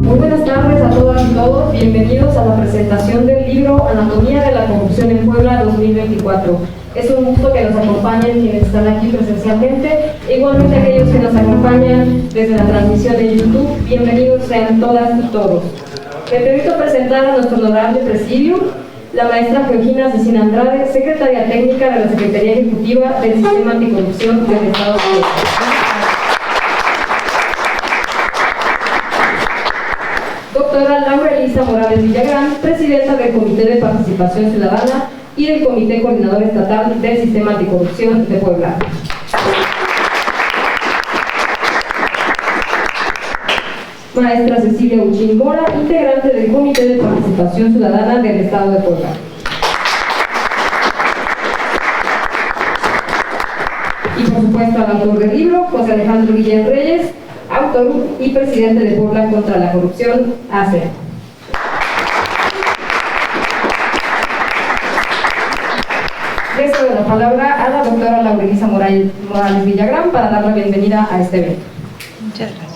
Muy buenas tardes a todas y todos, bienvenidos a la presentación del libro Anatomía de la Corrupción en Puebla 2024. Es un gusto que nos acompañen quienes están aquí presencialmente, igualmente aquellos que nos acompañan desde la transmisión de YouTube, bienvenidos sean todas y todos. Me permito presentar a nuestro honorable presidium, la maestra Georgina Cecina Andrade, secretaria técnica de la Secretaría Ejecutiva del Sistema Anticorrupción del Estado de Puebla. Doctora Laura Elisa Morales Villagrán, presidenta del Comité de Participación Ciudadana y del Comité Coordinador Estatal del Sistema Anticorrupción de Puebla. Maestra Cecilia Uchín Mora, integrante del Comité de Participación Ciudadana del Estado de Puebla. Y por supuesto al autor del libro, José Alejandro Guillén Reyes, autor y presidente de Puebla contra la Corrupción, AC. Le cedo la palabra a la doctora Laura Elisa Morales Villagrán para dar la bienvenida a este evento. Muchas gracias.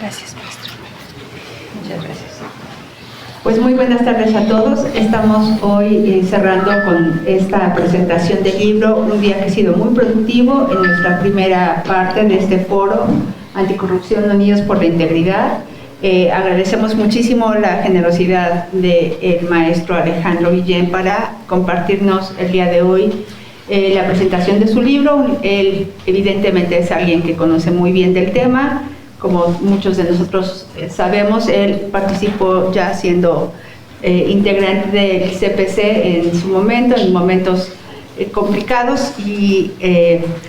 Gracias, maestro. Muchas gracias. Pues muy buenas tardes a todos. Estamos hoy cerrando con esta presentación del libro, un día que ha sido muy productivo en nuestra primera parte de este foro Anticorrupción Unidos por la Integridad. Agradecemos muchísimo la generosidad del maestro Alejandro Guillén para compartirnos el día de hoy la presentación de su libro. Él evidentemente es alguien que conoce muy bien del tema. Como muchos de nosotros sabemos, él participó ya siendo integrante del CPC en su momento, en momentos complicados, y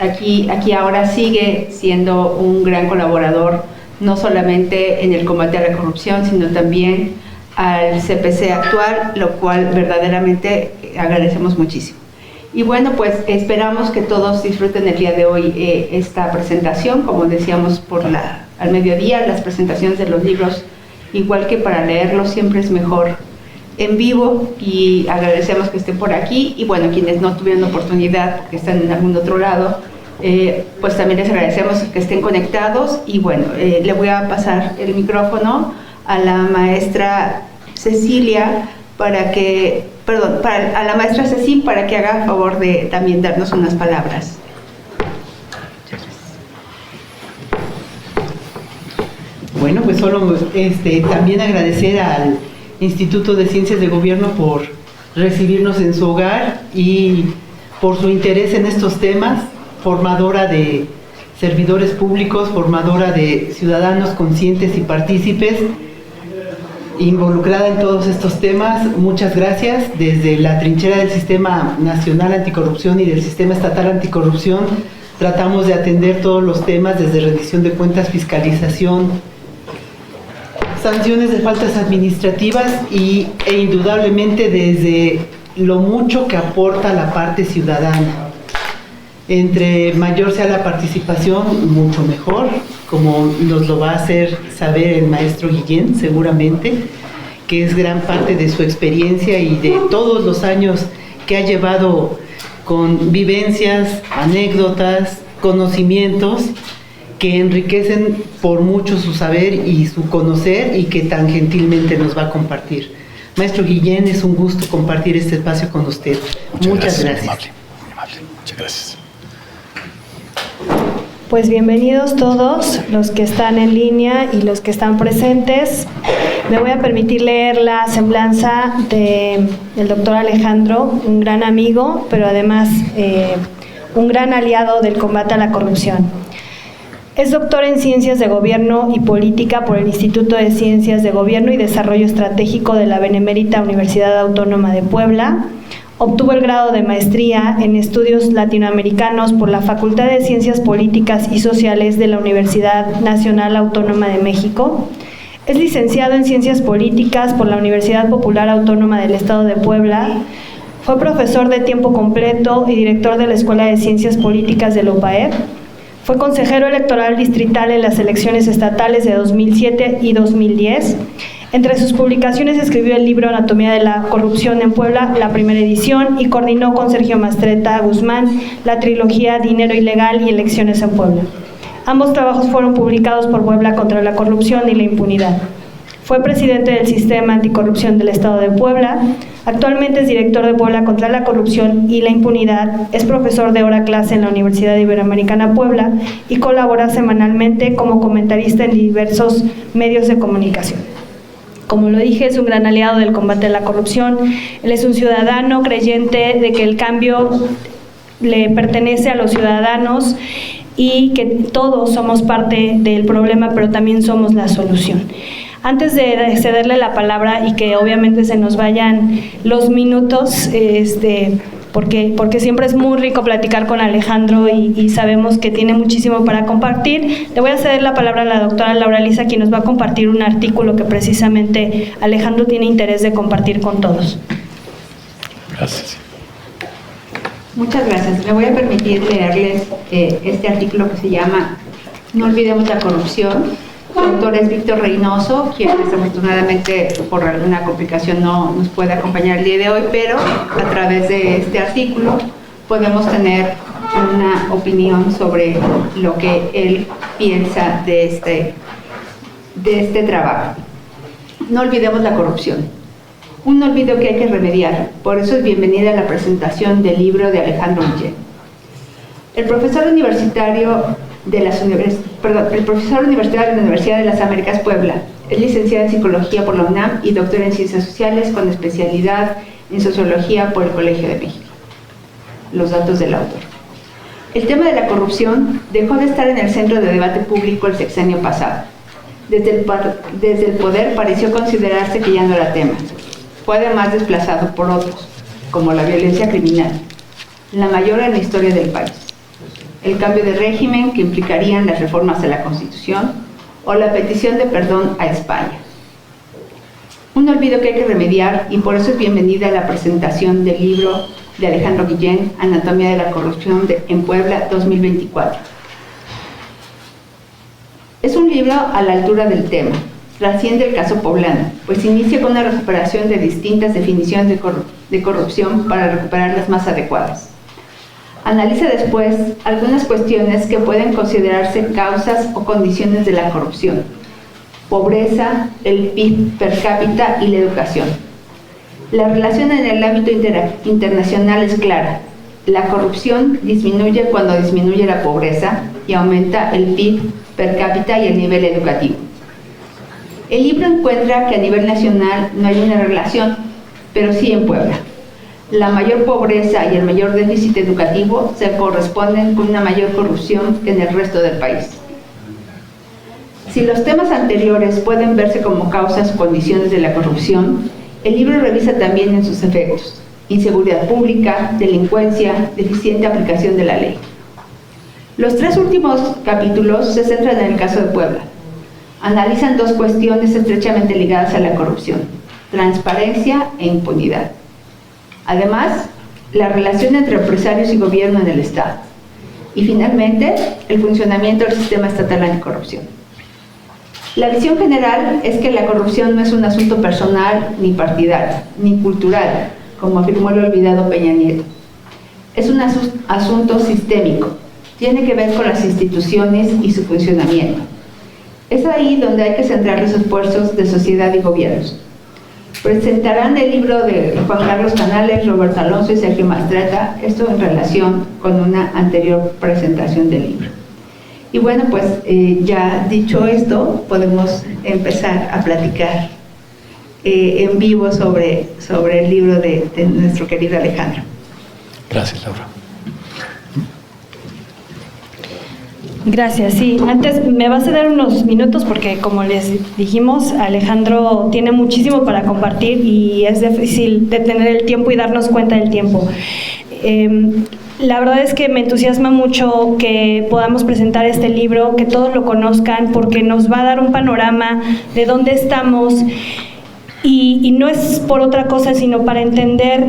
aquí ahora sigue siendo un gran colaborador, no solamente en el combate a la corrupción, sino también al CPC actual, lo cual verdaderamente agradecemos muchísimo. Y bueno, pues esperamos que todos disfruten el día de hoy esta presentación. Como decíamos al mediodía, las presentaciones de los libros, igual que para leerlos, siempre es mejor en vivo, y agradecemos que estén por aquí. Y bueno, quienes no tuvieron oportunidad, que están en algún otro lado, pues también les agradecemos que estén conectados. Y bueno, le voy a pasar el micrófono a la maestra Cecilia a la maestra Ceci para que haga favor de también darnos unas palabras. Bueno, pues solo también agradecer al Instituto de Ciencias de Gobierno por recibirnos en su hogar y por su interés en estos temas, formadora de servidores públicos, formadora de ciudadanos conscientes y partícipes, involucrada en todos estos temas. Muchas gracias. Desde la trinchera del Sistema Nacional Anticorrupción y del Sistema Estatal Anticorrupción tratamos de atender todos los temas, desde rendición de cuentas, fiscalización, sanciones de faltas administrativas e indudablemente desde lo mucho que aporta la parte ciudadana. Entre mayor sea la participación, mucho mejor, como nos lo va a hacer saber el maestro Guillén, seguramente, que es gran parte de su experiencia y de todos los años que ha llevado con vivencias, anécdotas, conocimientos que enriquecen por mucho su saber y su conocer, y que tan gentilmente nos va a compartir. Maestro Guillén, es un gusto compartir este espacio con usted. Muchas gracias. Muy amable. Muchas gracias. Pues bienvenidos todos los que están en línea y los que están presentes. Me voy a permitir leer la semblanza del doctor Alejandro, un gran amigo, pero además un gran aliado del combate a la corrupción. Es doctor en Ciencias de Gobierno y Política por el Instituto de Ciencias de Gobierno y Desarrollo Estratégico de la Benemérita Universidad Autónoma de Puebla. Obtuvo el grado de maestría en Estudios Latinoamericanos por la Facultad de Ciencias Políticas y Sociales de la Universidad Nacional Autónoma de México. Es licenciado en Ciencias Políticas por la Universidad Popular Autónoma del Estado de Puebla. Fue profesor de tiempo completo y director de la Escuela de Ciencias Políticas de la UPAEP. Fue consejero electoral distrital en las elecciones estatales de 2007 y 2010. Entre sus publicaciones escribió el libro Anatomía de la Corrupción en Puebla, la primera edición, y coordinó con Sergio Mastreta Guzmán la trilogía Dinero Ilegal y Elecciones en Puebla. Ambos trabajos fueron publicados por Puebla contra la corrupción y la impunidad. Fue presidente del Sistema Anticorrupción del Estado de Puebla. Actualmente es director de Puebla contra la corrupción y la impunidad. Es profesor de hora clase en la Universidad Iberoamericana Puebla y colabora semanalmente como comentarista en diversos medios de comunicación. Como lo dije, es un gran aliado del combate a la corrupción. Él es un ciudadano creyente de que el cambio le pertenece a los ciudadanos y que todos somos parte del problema, pero también somos la solución. Antes de cederle la palabra y que obviamente se nos vayan los minutos, porque siempre es muy rico platicar con Alejandro y sabemos que tiene muchísimo para compartir, le voy a ceder la palabra a la doctora Laura Lisa, quien nos va a compartir un artículo que precisamente Alejandro tiene interés de compartir con todos. Gracias. Muchas gracias. Me voy a permitir leerles este artículo que se llama No olvidemos la corrupción. Su autor es Víctor Reynoso, quien desafortunadamente por alguna complicación no nos puede acompañar el día de hoy, pero a través de este artículo podemos tener una opinión sobre lo que él piensa de este trabajo. No olvidemos la corrupción. Un olvido que hay que remediar. Por eso es bienvenida a la presentación del libro de Alejandro Guillén. El profesor universitario de la Universidad de las Américas Puebla es licenciado en Psicología por la UNAM y doctor en Ciencias Sociales con especialidad en Sociología por el Colegio de México. Los datos del autor. El tema de la corrupción dejó de estar en el centro de debate público el sexenio pasado. Desde el poder pareció considerarse que ya no era tema. Fue además desplazado por otros, como la violencia criminal, la mayor en la historia del país, el cambio de régimen que implicarían las reformas a la Constitución o la petición de perdón a España. Un olvido que hay que remediar y por eso es bienvenida a la presentación del libro de Alejandro Guillén, Anatomía de la Corrupción en Puebla 2024. Es un libro a la altura del tema. Trasciende el caso poblano, pues inicia con una recuperación de distintas definiciones de corrupción para recuperar las más adecuadas. Analiza después algunas cuestiones que pueden considerarse causas o condiciones de la corrupción: pobreza, el PIB per cápita y la educación. La relación en el ámbito internacional es clara. La corrupción disminuye cuando disminuye la pobreza y aumenta el PIB per cápita y el nivel educativo. El libro encuentra que a nivel nacional no hay una relación, pero sí en Puebla. La mayor pobreza y el mayor déficit educativo se corresponden con una mayor corrupción que en el resto del país. Si los temas anteriores pueden verse como causas o condiciones de la corrupción, el libro revisa también en sus efectos: inseguridad pública, delincuencia, deficiente aplicación de la ley. Los 3 últimos capítulos se centran en el caso de Puebla. Analizan 2 cuestiones estrechamente ligadas a la corrupción: transparencia e impunidad. Además, la relación entre empresarios y gobierno en el Estado. Y finalmente, el funcionamiento del sistema estatal anticorrupción. La visión general es que la corrupción no es un asunto personal, ni partidario, ni cultural, como afirmó el olvidado Peña Nieto. Es un asunto sistémico. Tiene que ver con las instituciones y su funcionamiento. Es ahí donde hay que centrar los esfuerzos de sociedad y gobiernos. Presentarán el libro de Juan Carlos Canales, Roberto Alonso y Sergio Mastretta, esto en relación con una anterior presentación del libro. Y bueno, pues ya dicho esto, podemos empezar a platicar en vivo sobre el libro de nuestro querido Alejandro. Gracias, Laura. Gracias, sí. Antes me va a ceder unos minutos porque, como les dijimos, Alejandro tiene muchísimo para compartir y es difícil de tener el tiempo y darnos cuenta del tiempo. La verdad es que me entusiasma mucho que podamos presentar este libro, que todos lo conozcan, porque nos va a dar un panorama de dónde estamos y no es por otra cosa, sino para entender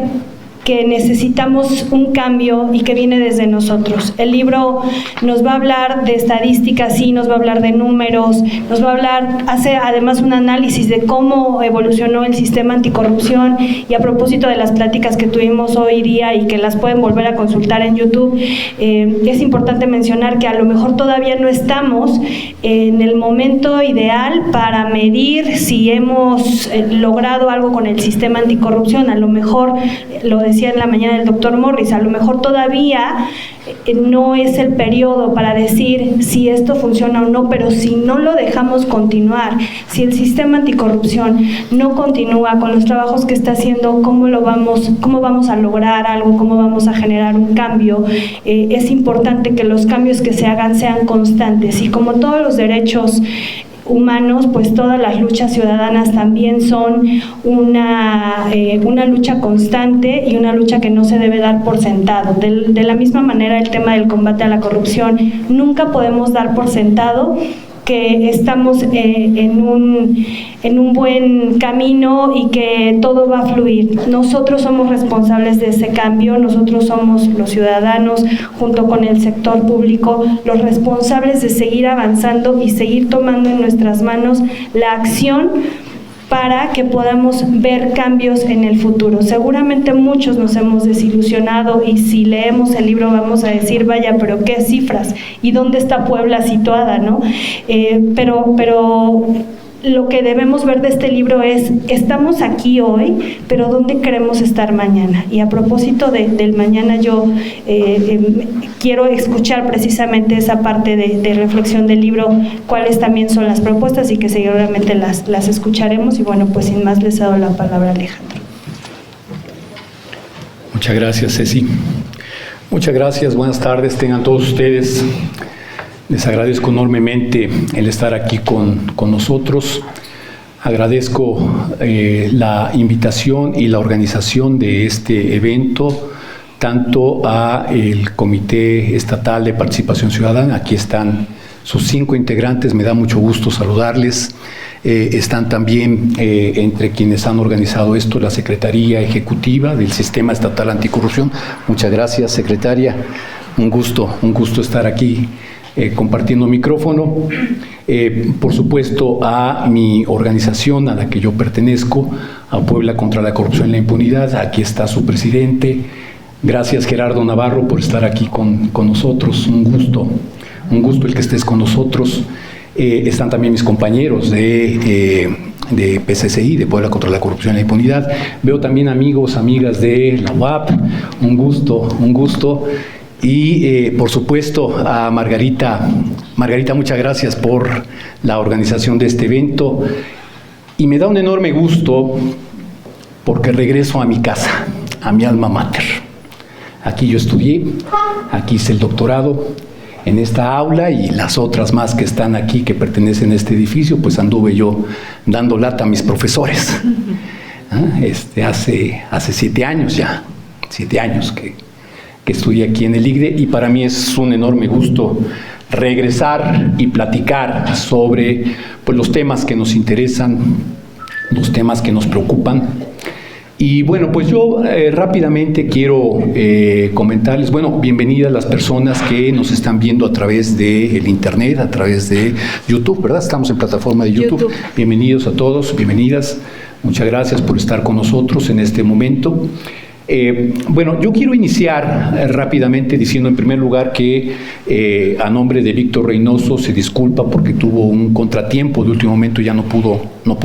que necesitamos un cambio y que viene desde nosotros. El libro nos va a hablar de estadísticas, sí, nos va a hablar de números, nos va a hablar, hace además un análisis de cómo evolucionó el sistema anticorrupción, y a propósito de las pláticas que tuvimos hoy día y que las pueden volver a consultar en YouTube, es importante mencionar que a lo mejor todavía no estamos en el momento ideal para medir si hemos logrado algo con el sistema anticorrupción. A lo mejor, lo decía en la mañana el doctor Morris, a lo mejor todavía no es el periodo para decir si esto funciona o no, pero si no lo dejamos continuar, si el sistema anticorrupción no continúa con los trabajos que está haciendo, cómo vamos a lograr algo, cómo vamos a generar un cambio. Es importante que los cambios que se hagan sean constantes, y como todos los derechos humanos, pues todas las luchas ciudadanas también son una lucha constante y una lucha que no se debe dar por sentado. De la misma manera, el tema del combate a la corrupción, nunca podemos dar por sentado que estamos en un buen camino y que todo va a fluir. Nosotros somos responsables de ese cambio, nosotros somos los ciudadanos, junto con el sector público, los responsables de seguir avanzando y seguir tomando en nuestras manos la acción para que podamos ver cambios en el futuro. Seguramente muchos nos hemos desilusionado, y si leemos el libro vamos a decir, vaya, pero qué cifras, y dónde está Puebla situada, ¿no? Pero lo que debemos ver de este libro es, estamos aquí hoy, pero ¿dónde queremos estar mañana? Y a propósito del mañana, yo quiero escuchar precisamente esa parte de reflexión del libro, cuáles también son las propuestas, y que seguramente las escucharemos. Y bueno, pues sin más les cedo la palabra a Alejandro. Muchas gracias, Ceci. Muchas gracias, buenas tardes, tengan todos ustedes. Les agradezco enormemente el estar aquí con nosotros. Agradezco la invitación y la organización de este evento, tanto al Comité Estatal de Participación Ciudadana. Aquí están sus 5 integrantes, me da mucho gusto saludarles. Están también entre quienes han organizado esto la Secretaría Ejecutiva del Sistema Estatal Anticorrupción. Muchas gracias, secretaria. Un gusto estar aquí compartiendo micrófono. Por supuesto, a mi organización a la que yo pertenezco, a Puebla contra la Corrupción y la Impunidad. Aquí está su presidente. Gracias, Gerardo Navarro, por estar aquí con nosotros. Un gusto el que estés con nosotros. Están también mis compañeros de PCCI, de Puebla contra la Corrupción y la Impunidad. Veo también amigos, amigas de la UAP. Un gusto. Y por supuesto a Margarita. Margarita, muchas gracias por la organización de este evento. Y me da un enorme gusto porque regreso a mi casa, a mi alma mater. Aquí yo estudié, aquí hice el doctorado, en esta aula, y las otras más que están aquí, que pertenecen a este edificio, pues anduve yo dando lata a mis profesores. Hace 7 años ya, 7 años que estudié aquí en el IGDE, y para mí es un enorme gusto regresar y platicar sobre pues, los temas que nos interesan, los temas que nos preocupan. Y bueno, pues yo rápidamente quiero comentarles, bueno, bienvenidas las personas que nos están viendo a través del internet, a través de YouTube, ¿verdad? Estamos en plataforma de YouTube. Bienvenidos a todos, bienvenidas. Muchas gracias por estar con nosotros en este momento. Bueno, yo quiero iniciar rápidamente diciendo en primer lugar que a nombre de Víctor Reynoso se disculpa porque tuvo un contratiempo de último momento, ya no pudo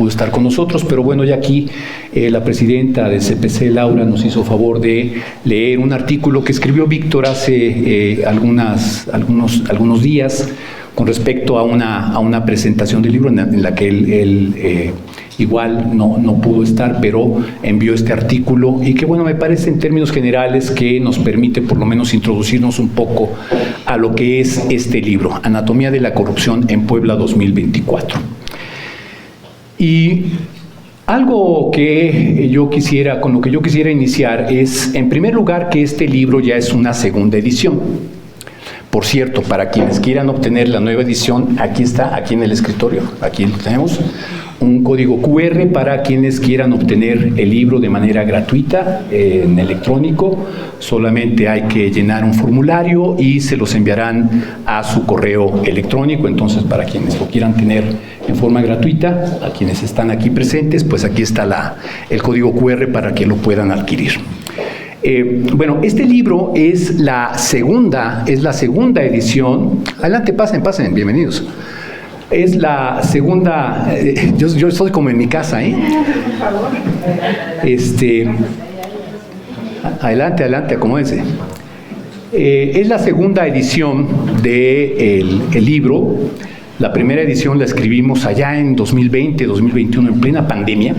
estar con nosotros, pero bueno, ya aquí la presidenta del CPC, Laura, nos hizo favor de leer un artículo que escribió Víctor hace algunos días con respecto a una presentación del libro en la que él igual no pudo estar, pero envió este artículo, y que bueno, me parece en términos generales que nos permite por lo menos introducirnos un poco a lo que es este libro, Anatomía de la Corrupción en Puebla 2024. Y algo que con lo que yo quisiera iniciar es, en primer lugar, que este libro ya es una segunda edición. Por cierto, para quienes quieran obtener la nueva edición, aquí está, aquí en el escritorio, aquí lo tenemos, un código QR para quienes quieran obtener el libro de manera gratuita en electrónico. Solamente hay que llenar un formulario y se los enviarán a su correo electrónico. Entonces, para quienes lo quieran tener en forma gratuita, a quienes están aquí presentes, pues aquí está el código QR para que lo puedan adquirir. Bueno, este libro es la segunda edición. Adelante, pasen, bienvenidos. Es la segunda, yo estoy como en mi casa, Por favor. Adelante, acomódense. Es la segunda edición del libro. La primera edición la escribimos allá en 2020, 2021, en plena pandemia.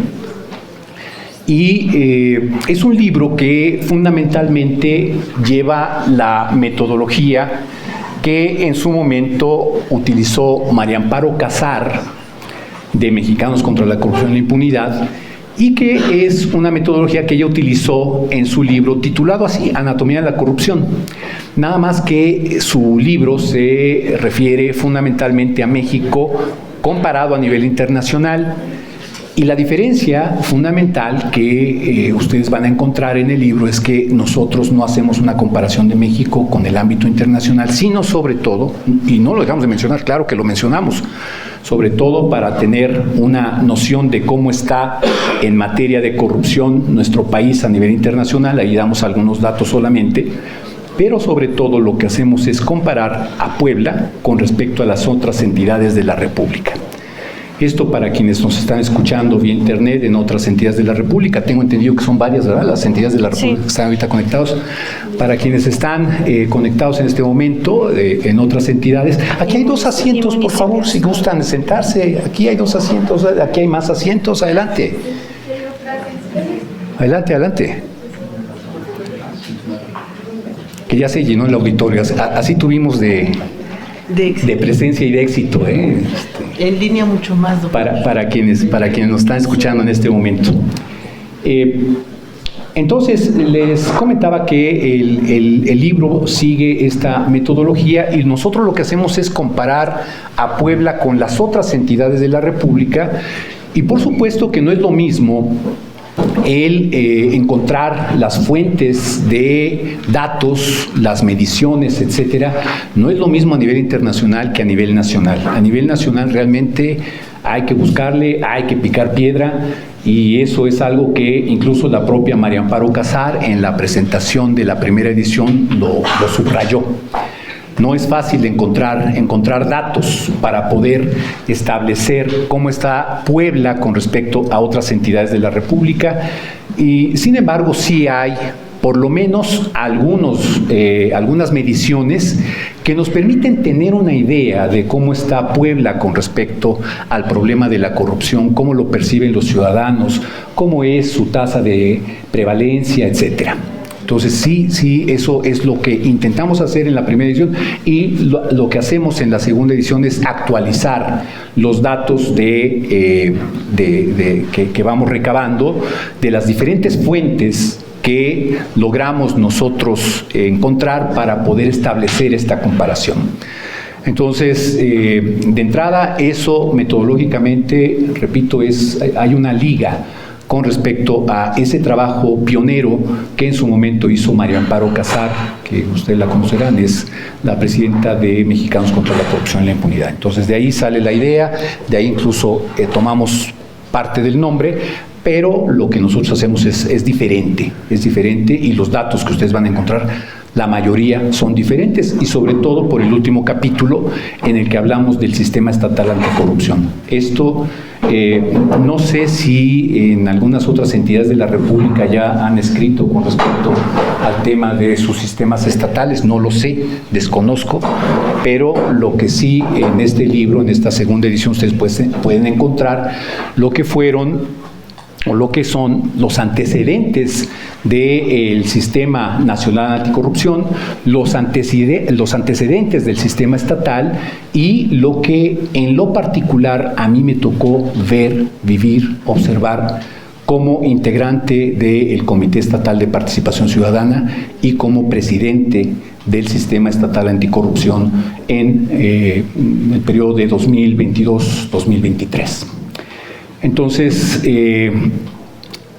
Y es un libro que fundamentalmente lleva la metodología que en su momento utilizó María Amparo Casar, de Mexicanos contra la Corrupción y la Impunidad, y que es una metodología que ella utilizó en su libro titulado así, Anatomía de la Corrupción. Nada más que su libro se refiere fundamentalmente a México comparado a nivel internacional. Y la diferencia fundamental que ustedes van a encontrar en el libro es que nosotros no hacemos una comparación de México con el ámbito internacional, sino sobre todo, y no lo dejamos de mencionar, claro que lo mencionamos, sobre todo para tener una noción de cómo está en materia de corrupción nuestro país a nivel internacional. Ahí damos algunos datos solamente, pero sobre todo lo que hacemos es comparar a Puebla con respecto a las otras entidades de la República. Esto para quienes nos están escuchando vía internet en otras entidades de la República. Tengo entendido que son varias, ¿verdad?, las entidades de la República que están ahorita conectados. Para quienes están conectados en este momento en otras entidades, aquí hay 2 asientos, por favor, si gustan sentarse. Aquí hay 2 asientos, aquí hay más asientos. Adelante. Adelante. Que ya se llenó el auditorio. Así tuvimos de presencia y de éxito, En línea mucho más. Para quienes nos están escuchando en este momento. Entonces, les comentaba que el libro sigue esta metodología y nosotros lo que hacemos es comparar a Puebla con las otras entidades de la República, y por supuesto que no es lo mismo encontrar las fuentes de datos, las mediciones, etcétera. No es lo mismo a nivel internacional que a nivel nacional. A nivel nacional realmente hay que buscarle, hay que picar piedra, y eso es algo que incluso la propia María Amparo Casar en la presentación de la primera edición lo subrayó. No es fácil encontrar datos para poder establecer cómo está Puebla con respecto a otras entidades de la República, y sin embargo sí hay por lo menos algunas mediciones que nos permiten tener una idea de cómo está Puebla con respecto al problema de la corrupción, cómo lo perciben los ciudadanos, cómo es su tasa de prevalencia, etcétera. Entonces sí, eso es lo que intentamos hacer en la primera edición, y lo que hacemos en la segunda edición es actualizar los datos que vamos recabando de las diferentes fuentes que logramos nosotros encontrar para poder establecer esta comparación. Entonces, de entrada, eso metodológicamente, repito, hay una liga con respecto a ese trabajo pionero que en su momento hizo María Amparo Casar, que ustedes la conocerán, es la presidenta de Mexicanos contra la Corrupción y la Impunidad. Entonces, de ahí sale la idea, de ahí incluso tomamos parte del nombre, pero lo que nosotros hacemos es diferente, y los datos que ustedes van a encontrar, la mayoría son diferentes, y sobre todo por el último capítulo en el que hablamos del sistema estatal anticorrupción. Esto no sé si en algunas otras entidades de la República ya han escrito con respecto al tema de sus sistemas estatales, no lo sé, desconozco, pero lo que sí en este libro, en esta segunda edición, ustedes pueden encontrar lo que fueron o lo que son los antecedentes del Sistema Nacional Anticorrupción, los antecedentes del sistema estatal, y lo que en lo particular a mí me tocó ver, vivir, observar como integrante del Comité Estatal de Participación Ciudadana y como presidente del Sistema Estatal Anticorrupción en el periodo de 2022-2023. Entonces,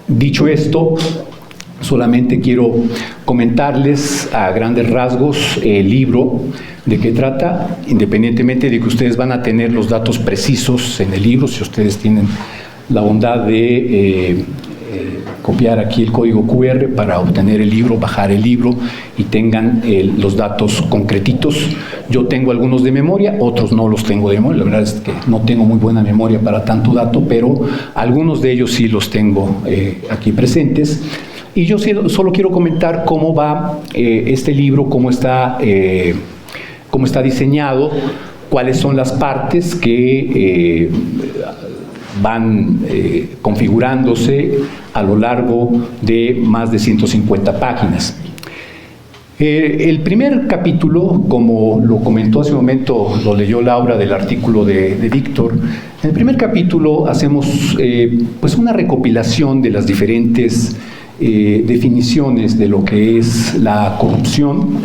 dicho esto, solamente quiero comentarles a grandes rasgos el libro, de qué trata, independientemente de que ustedes van a tener los datos precisos en el libro, si ustedes tienen la bondad de copiar aquí el código QR para obtener el libro, bajar el libro y tengan los datos concretitos. Yo tengo algunos de memoria, otros no los tengo de memoria. La verdad es que no tengo muy buena memoria para tanto dato, pero algunos de ellos sí los tengo aquí presentes. Y yo solo quiero comentar cómo va este libro, cómo está diseñado, cuáles son las partes que van configurándose a lo largo de más de 150 páginas. El primer capítulo, como lo comentó hace un momento, lo leyó Laura del artículo de Víctor, en el primer capítulo hacemos pues una recopilación de las diferentes definiciones de lo que es la corrupción.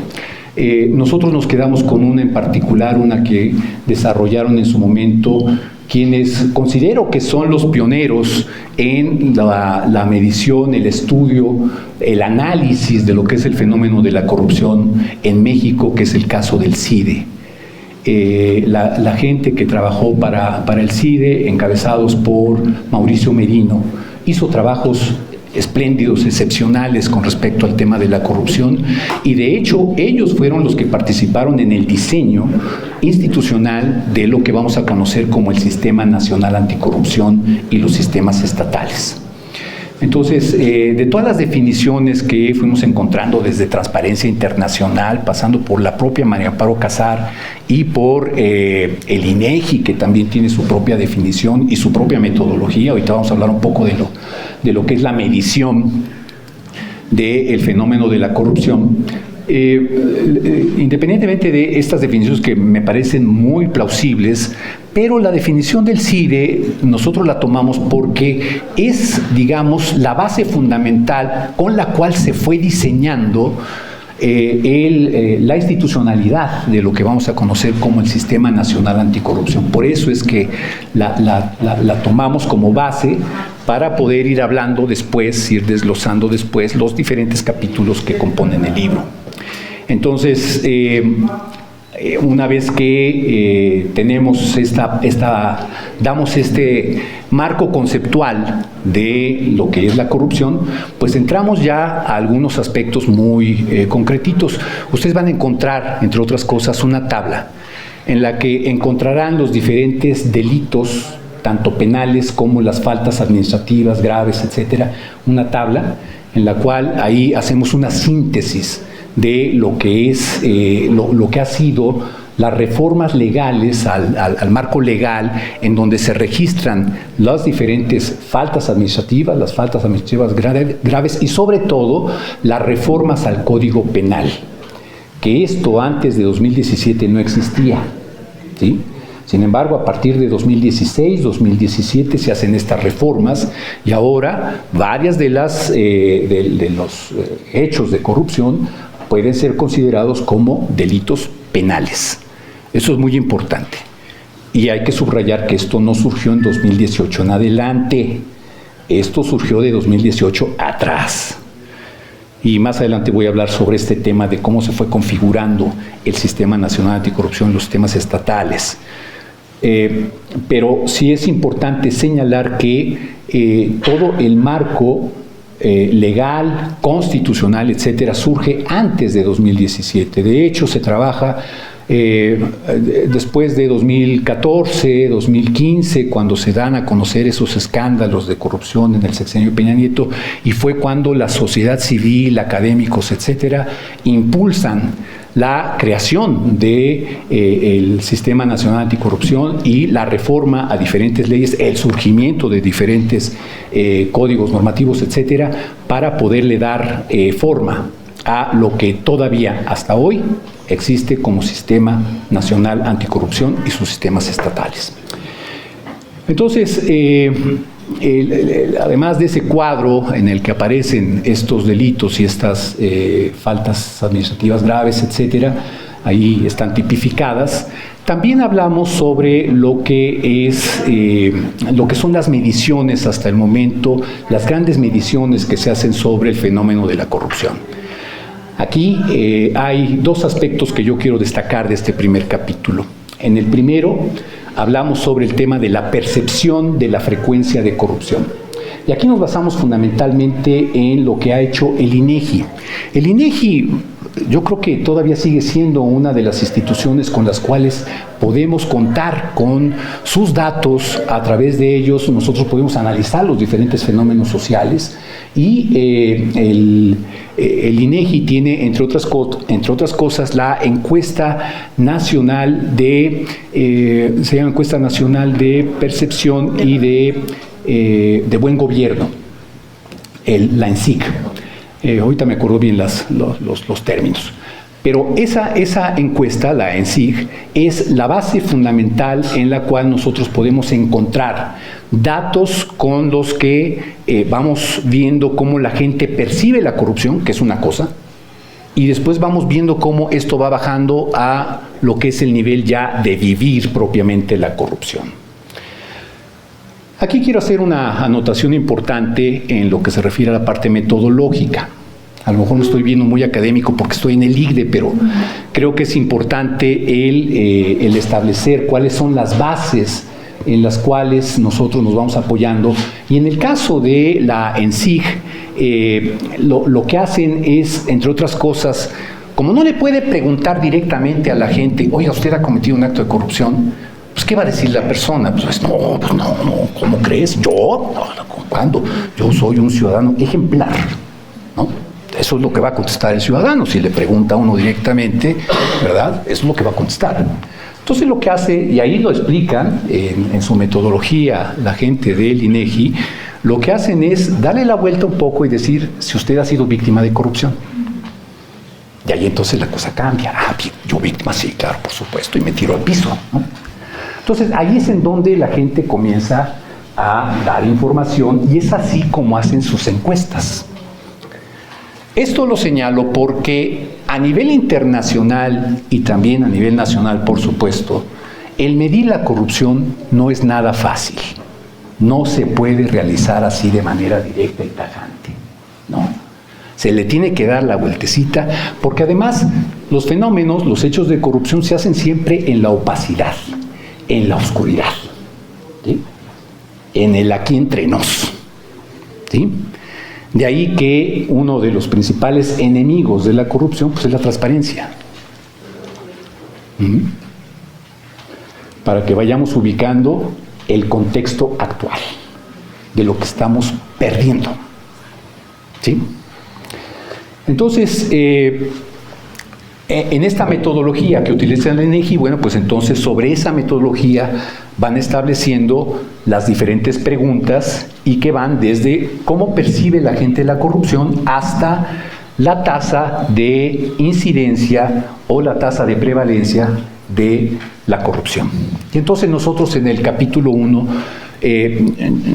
Nosotros nos quedamos con una en particular, una que desarrollaron en su momento quienes considero que son los pioneros en la medición, el estudio, el análisis de lo que es el fenómeno de la corrupción en México, que es el caso del CIDE. La gente que trabajó para el CIDE, encabezados por Mauricio Merino, hizo trabajos espléndidos, excepcionales con respecto al tema de la corrupción, y de hecho ellos fueron los que participaron en el diseño institucional de lo que vamos a conocer como el Sistema Nacional Anticorrupción y los sistemas estatales. Entonces, de todas las definiciones que fuimos encontrando desde Transparencia Internacional, pasando por la propia María Amparo Casar y por el INEGI, que también tiene su propia definición y su propia metodología, ahorita vamos a hablar un poco de lo que es la medición del fenómeno de la corrupción. Independientemente de estas definiciones que me parecen muy plausibles, pero la definición del CIDE nosotros la tomamos porque es, digamos, la base fundamental con la cual se fue diseñando la institucionalidad de lo que vamos a conocer como el Sistema Nacional Anticorrupción. Por eso es que la tomamos como base para poder ir hablando después, ir desglosando después los diferentes capítulos que componen el libro. Entonces, una vez que tenemos damos este marco conceptual de lo que es la corrupción, pues entramos ya a algunos aspectos muy concretitos. Ustedes van a encontrar, entre otras cosas, una tabla en la que encontrarán los diferentes delitos, tanto penales como las faltas administrativas graves, etcétera, una tabla en la cual ahí hacemos una síntesis de lo que es lo que ha sido las reformas legales al marco legal, en donde se registran las diferentes faltas administrativas, las faltas administrativas graves y sobre todo las reformas al Código Penal, que esto antes de 2017 no existía, ¿sí? Sin embargo, a partir de 2016, 2017 se hacen estas reformas y ahora varias de los hechos de corrupción pueden ser considerados como delitos penales. Eso es muy importante. Y hay que subrayar que esto no surgió en 2018 en adelante. Esto surgió de 2018 atrás. Y más adelante voy a hablar sobre este tema de cómo se fue configurando el Sistema Nacional Anticorrupción, los sistemas estatales. Pero sí es importante señalar que todo el marco legal, constitucional, etcétera, surge antes de 2017. De hecho, se trabaja después de 2014, 2015, cuando se dan a conocer esos escándalos de corrupción en el sexenio de Peña Nieto, y fue cuando la sociedad civil, académicos, etcétera, impulsan la creación del Sistema Nacional Anticorrupción y la reforma a diferentes leyes, el surgimiento de diferentes códigos normativos, etcétera, para poderle dar forma a lo que todavía hasta hoy existe como Sistema Nacional Anticorrupción y sus sistemas estatales. Entonces, además de ese cuadro en el que aparecen estos delitos y estas faltas administrativas graves, etcétera, ahí están tipificadas, También hablamos sobre lo que son las mediciones hasta el momento, las grandes mediciones que se hacen sobre el fenómeno de la corrupción. Aquí hay dos aspectos que yo quiero destacar de este primer capítulo. En el primero hablamos sobre el tema de la percepción de la frecuencia de corrupción. Y aquí nos basamos fundamentalmente en lo que ha hecho el INEGI. El INEGI, yo creo que todavía sigue siendo una de las instituciones con las cuales podemos contar con sus datos. A través de ellos nosotros podemos analizar los diferentes fenómenos sociales y el INEGI tiene, entre otras cosas, la encuesta nacional se llama Encuesta Nacional de Percepción y de Buen Gobierno, la ENSIG. Ahorita me acuerdo bien los términos. Pero esa encuesta, la ENSIG, es la base fundamental en la cual nosotros podemos encontrar datos con los que vamos viendo cómo la gente percibe la corrupción, que es una cosa, y después vamos viendo cómo esto va bajando a lo que es el nivel ya de vivir propiamente la corrupción. Aquí quiero hacer una anotación importante en lo que se refiere a la parte metodológica. A lo mejor no estoy viendo muy académico porque estoy en el ICDE, pero creo que es importante el establecer cuáles son las bases en las cuales nosotros nos vamos apoyando. Y en el caso de la ENSIG, lo que hacen es, entre otras cosas, como no le puede preguntar directamente a la gente, oiga, ¿usted ha cometido un acto de corrupción? Pues, ¿qué va a decir la persona? Pues, no, ¿cómo crees? ¿Yo? No, ¿cuándo? Yo soy un ciudadano ejemplar, ¿no? Eso es lo que va a contestar el ciudadano. Si le pregunta a uno directamente, ¿verdad? Eso es lo que va a contestar. Entonces, lo que hace, y ahí lo explican en su metodología la gente del INEGI, lo que hacen es darle la vuelta un poco y decir si usted ha sido víctima de corrupción. Y ahí entonces la cosa cambia. Yo víctima, sí, claro, por supuesto, y me tiro al piso, ¿no? Entonces, ahí es en donde la gente comienza a dar información y es así como hacen sus encuestas. Esto lo señalo porque a nivel internacional y también a nivel nacional, por supuesto, el medir la corrupción no es nada fácil. No se puede realizar así de manera directa y tajante, ¿no? Se le tiene que dar la vueltecita porque además los fenómenos, los hechos de corrupción se hacen siempre en la opacidad, en la oscuridad, ¿sí? En el aquí entre nos, ¿sí? De ahí que uno de los principales enemigos de la corrupción pues, es la transparencia. Para que vayamos ubicando el contexto actual de lo que estamos perdiendo, ¿sí? Entonces, en esta metodología que utiliza el INEGI, bueno, pues entonces sobre esa metodología van estableciendo las diferentes preguntas y que van desde cómo percibe la gente la corrupción hasta la tasa de incidencia o la tasa de prevalencia de la corrupción. Y entonces nosotros en el capítulo 1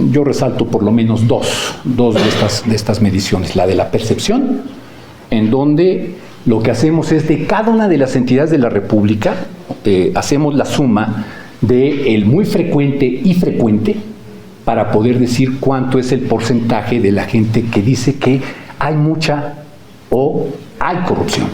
yo resalto por lo menos dos de estas mediciones. La de la percepción, en donde lo que hacemos es de cada una de las entidades de la República, hacemos la suma de el muy frecuente y frecuente para poder decir cuánto es el porcentaje de la gente que dice que hay mucha o hay corrupción.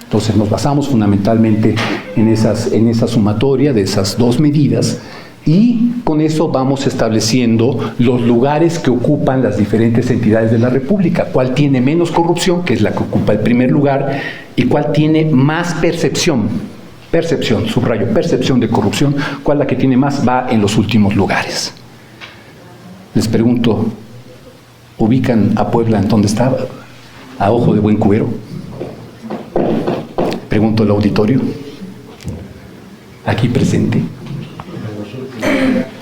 Entonces nos basamos fundamentalmente en esa sumatoria de esas dos medidas y con eso vamos estableciendo los lugares que ocupan las diferentes entidades de la República, cuál tiene menos corrupción, que es la que ocupa el primer lugar, y cuál tiene más percepción, subrayo, percepción de corrupción, cuál la que tiene más va en los últimos lugares. Les pregunto, ¿ubican a Puebla en dónde está? A ojo de buen cubero. Pregunto al auditorio, aquí presente.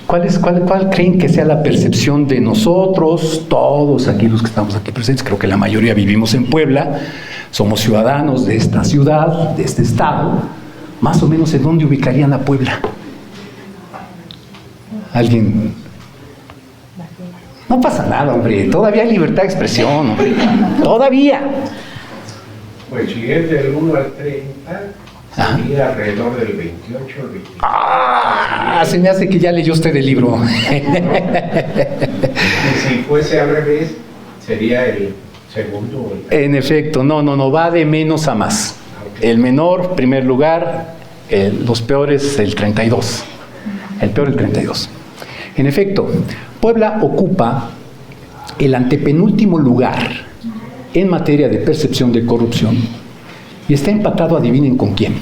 ¿Cuál creen que sea la percepción de nosotros, todos aquí los que estamos aquí presentes? Creo que la mayoría vivimos en Puebla, somos ciudadanos de esta ciudad, de este estado. Más o menos, ¿en dónde ubicarían a Puebla? ¿Alguien? No pasa nada, hombre, todavía hay libertad de expresión, hombre, todavía. Pues si es del 1 al 30, Sería alrededor del 28 o 29. ¡Ah! Se me hace que ya leyó usted el libro. Y si fuese al revés, sería el segundo o el... En efecto, no, va de menos a más. El menor, primer lugar, los peores, el 32. El peor, el 32. En efecto, Puebla ocupa el antepenúltimo lugar en materia de percepción de corrupción y está empatado, adivinen con quién.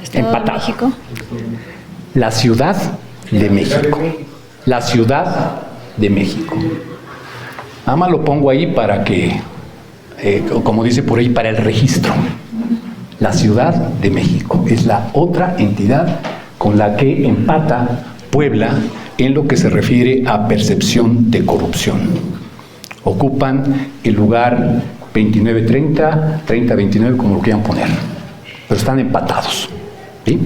Estado de México. La Ciudad de México. La Ciudad de México. Nada más lo pongo ahí para que, como dice por ahí, para el registro. La Ciudad de México es la otra entidad con la que empata Puebla en lo que se refiere a percepción de corrupción. Ocupan el lugar 29-30, 30-29, como lo quieran poner, pero están empatados, ¿sí?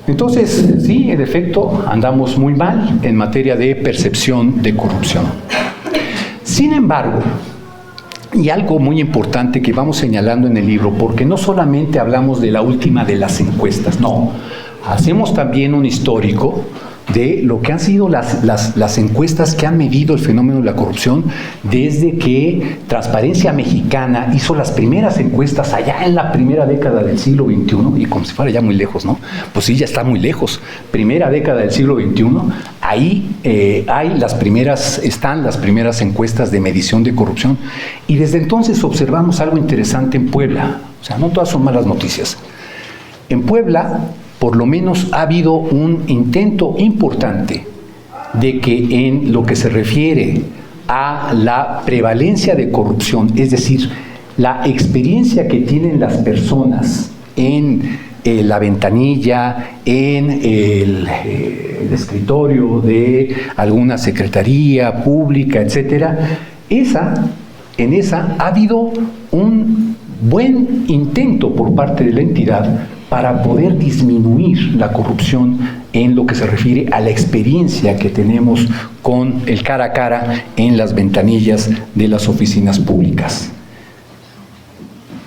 Entonces, sí, en efecto, andamos muy mal en materia de percepción de corrupción. Sin embargo, y algo muy importante que vamos señalando en el libro, porque no solamente hablamos de la última de las encuestas, no, hacemos también un histórico de lo que han sido las encuestas que han medido el fenómeno de la corrupción desde que Transparencia Mexicana hizo las primeras encuestas allá en la primera década del siglo XXI, y como si fuera ya muy lejos, ¿no? Pues sí, ya está muy lejos. Primera década del siglo XXI, ahí están las primeras encuestas de medición de corrupción, y desde entonces observamos algo interesante en Puebla. O sea, no todas son malas noticias. En Puebla, por lo menos ha habido un intento importante de que en lo que se refiere a la prevalencia de corrupción, es decir, la experiencia que tienen las personas en la ventanilla, en el escritorio de alguna secretaría pública, etcétera, en esa ha habido un buen intento por parte de la entidad para poder disminuir la corrupción en lo que se refiere a la experiencia que tenemos con el cara a cara en las ventanillas de las oficinas públicas.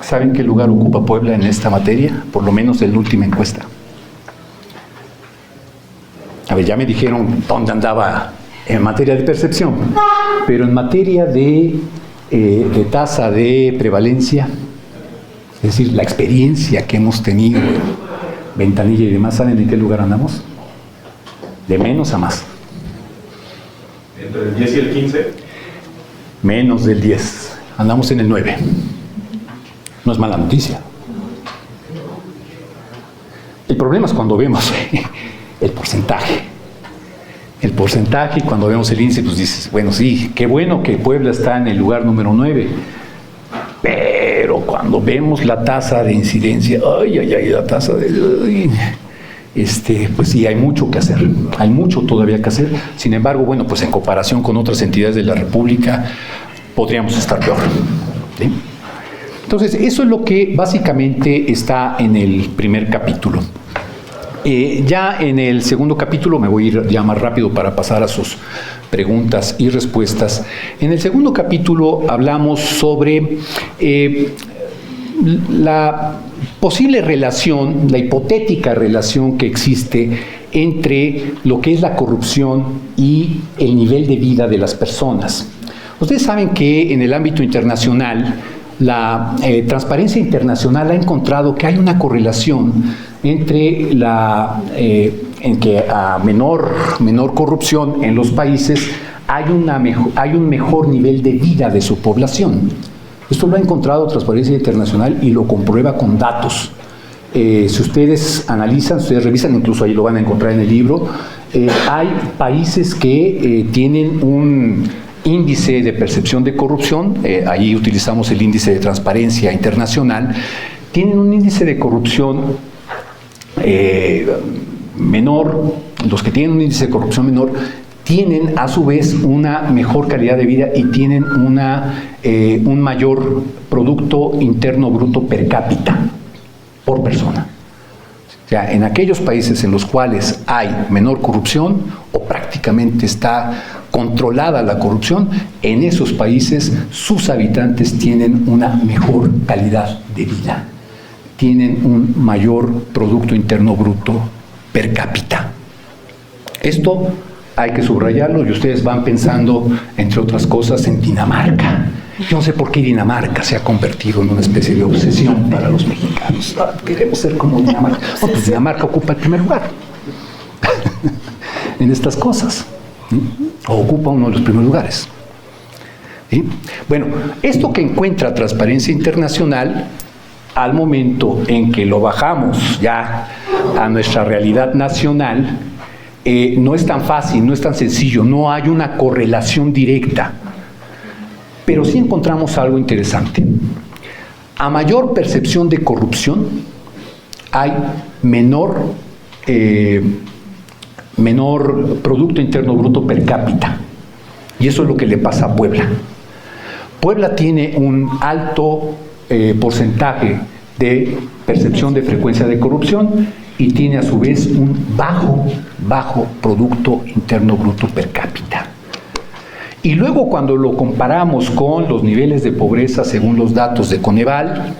¿Saben qué lugar ocupa Puebla en esta materia? Por lo menos en la última encuesta. A ver, ya me dijeron dónde andaba en materia de percepción, pero en materia de tasa de prevalencia, es decir, la experiencia que hemos tenido en ventanilla y demás, ¿saben en qué lugar andamos? De menos a más. ¿Entre el 10 y el 15? Menos del 10. Andamos en el 9. No es mala noticia. El problema es cuando vemos el porcentaje. El porcentaje, y cuando vemos el índice, pues dices, bueno, sí, qué bueno que Puebla está en el lugar número 9. Pero cuando vemos la tasa de incidencia, la tasa de... pues sí, hay mucho que hacer, hay mucho todavía que hacer. Sin embargo, bueno, pues en comparación con otras entidades de la República, podríamos estar peor, ¿sí? Entonces, eso es lo que básicamente está en el primer capítulo. Ya en el segundo capítulo, me voy a ir ya más rápido para pasar a sus preguntas y respuestas. En el segundo capítulo hablamos sobre la posible relación, la hipotética relación que existe entre lo que es la corrupción y el nivel de vida de las personas. Ustedes saben que en el ámbito internacional, la Transparencia Internacional ha encontrado que hay una correlación entre en que a menor corrupción en los países hay un mejor nivel de vida de su población. Esto lo ha encontrado Transparencia Internacional y lo comprueba con datos. Si ustedes analizan, ustedes revisan, incluso ahí lo van a encontrar en el libro, hay países que tienen un índice de percepción de corrupción, ahí utilizamos el índice de Transparencia Internacional, tienen un índice de corrupción menor. Los que tienen un índice de corrupción menor tienen a su vez una mejor calidad de vida y tienen un mayor Producto Interno Bruto per cápita por persona. O sea, en aquellos países en los cuales hay menor corrupción o prácticamente está controlada la corrupción, en esos países sus habitantes tienen una mejor calidad de vida, tienen un mayor Producto Interno Bruto per cápita. Esto hay que subrayarlo y ustedes van pensando, entre otras cosas, en Dinamarca. Yo no sé por qué Dinamarca se ha convertido en una especie de obsesión para los mexicanos. Queremos ser como Dinamarca. No, pues Dinamarca ocupa el primer lugar en estas cosas, ¿sí? O ocupa uno de los primeros lugares, ¿sí? Bueno, esto que encuentra Transparencia Internacional, al momento en que lo bajamos ya a nuestra realidad nacional, no es tan fácil, no es tan sencillo, no hay una correlación directa. Pero sí encontramos algo interesante. A mayor percepción de corrupción, hay menor Producto Interno Bruto per cápita. Y eso es lo que le pasa a Puebla. Puebla tiene un alto porcentaje de percepción de frecuencia de corrupción y tiene a su vez un bajo Producto Interno Bruto per cápita. Y luego cuando lo comparamos con los niveles de pobreza según los datos de Coneval,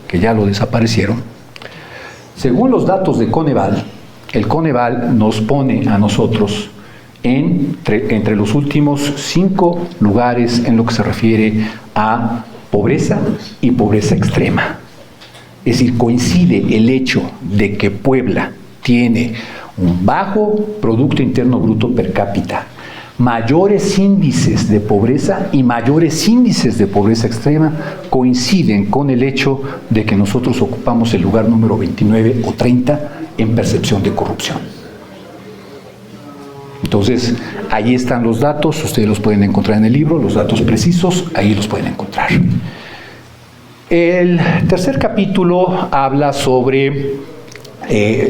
que ya lo desaparecieron, según los datos de Coneval, el Coneval nos pone a nosotros entre los últimos 5 lugares en lo que se refiere a pobreza y pobreza extrema. Es decir, coincide el hecho de que Puebla tiene un bajo Producto Interno Bruto per cápita, mayores índices de pobreza y mayores índices de pobreza extrema, coinciden con el hecho de que nosotros ocupamos el lugar número 29 o 30 en percepción de corrupción. Entonces, ahí están los datos, ustedes los pueden encontrar en el libro, los datos precisos, ahí los pueden encontrar. El tercer capítulo habla sobre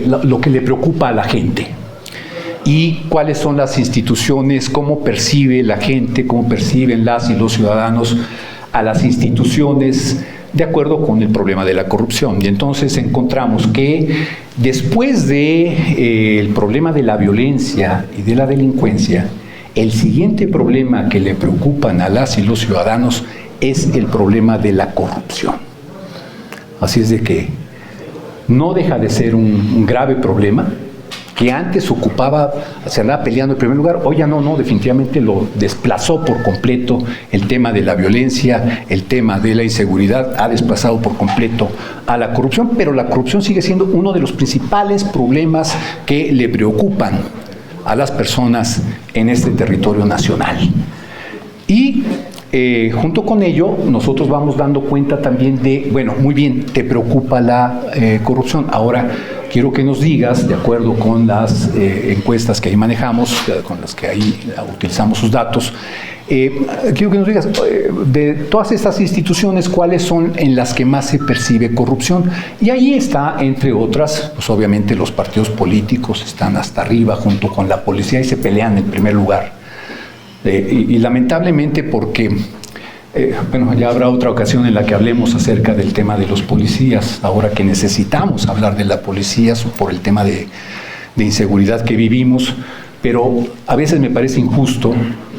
lo que le preocupa a la gente y cuáles son las instituciones, cómo percibe la gente, cómo perciben las y los ciudadanos a las instituciones de acuerdo con el problema de la corrupción. Y entonces encontramos que después del problema de la violencia y de la delincuencia, el siguiente problema que le preocupan a las y los ciudadanos es el problema de la corrupción. Así es de que no deja de ser un grave problema que antes se andaba peleando en primer lugar, hoy ya no, definitivamente lo desplazó por completo el tema de la violencia, el tema de la inseguridad, ha desplazado por completo a la corrupción, pero la corrupción sigue siendo uno de los principales problemas que le preocupan a las personas en este territorio nacional. Y junto con ello, nosotros vamos dando cuenta también de, bueno, muy bien, te preocupa la corrupción. Ahora, quiero que nos digas, de acuerdo con las encuestas que ahí manejamos, con las que ahí utilizamos sus datos, quiero que nos digas, de todas estas instituciones, ¿cuáles son en las que más se percibe corrupción? Y ahí está, entre otras, pues obviamente los partidos políticos están hasta arriba junto con la policía y se pelean en primer lugar. Y lamentablemente porque, bueno, ya habrá otra ocasión en la que hablemos acerca del tema de los policías, ahora que necesitamos hablar de la policía por el tema de inseguridad que vivimos, pero a veces me parece injusto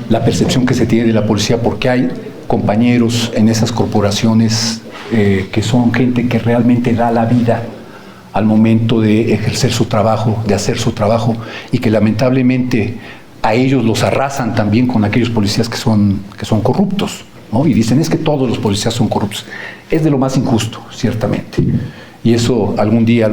la percepción que se tiene de la policía porque hay compañeros en esas corporaciones que son gente que realmente da la vida al momento de ejercer su trabajo, de hacer su trabajo, y que lamentablemente a ellos los arrasan también con aquellos policías que son corruptos, ¿no? Y dicen, es que todos los policías son corruptos. Es de lo más injusto, ciertamente. Y eso algún día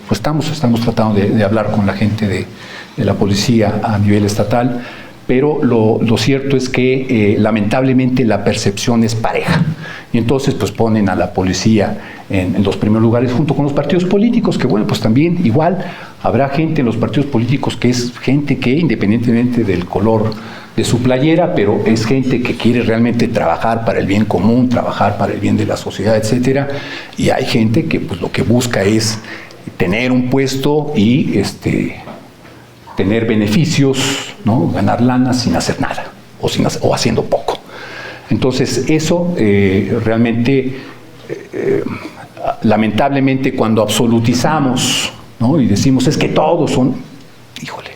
pues estamos tratando de hablar con la gente de la policía a nivel estatal, pero lo cierto es que lamentablemente la percepción es pareja. Y entonces pues ponen a la policía en los primeros lugares junto con los partidos políticos, que bueno, pues también igual habrá gente en los partidos políticos que es gente que independientemente del color de su playera, pero es gente que quiere realmente trabajar para el bien común, trabajar para el bien de la sociedad, etcétera. Y hay gente que pues lo que busca es tener un puesto y tener beneficios, ¿no? Ganar lana sin hacer nada o haciendo poco. Entonces eso realmente lamentablemente cuando absolutizamos, ¿no?, y decimos es que todos son, híjole,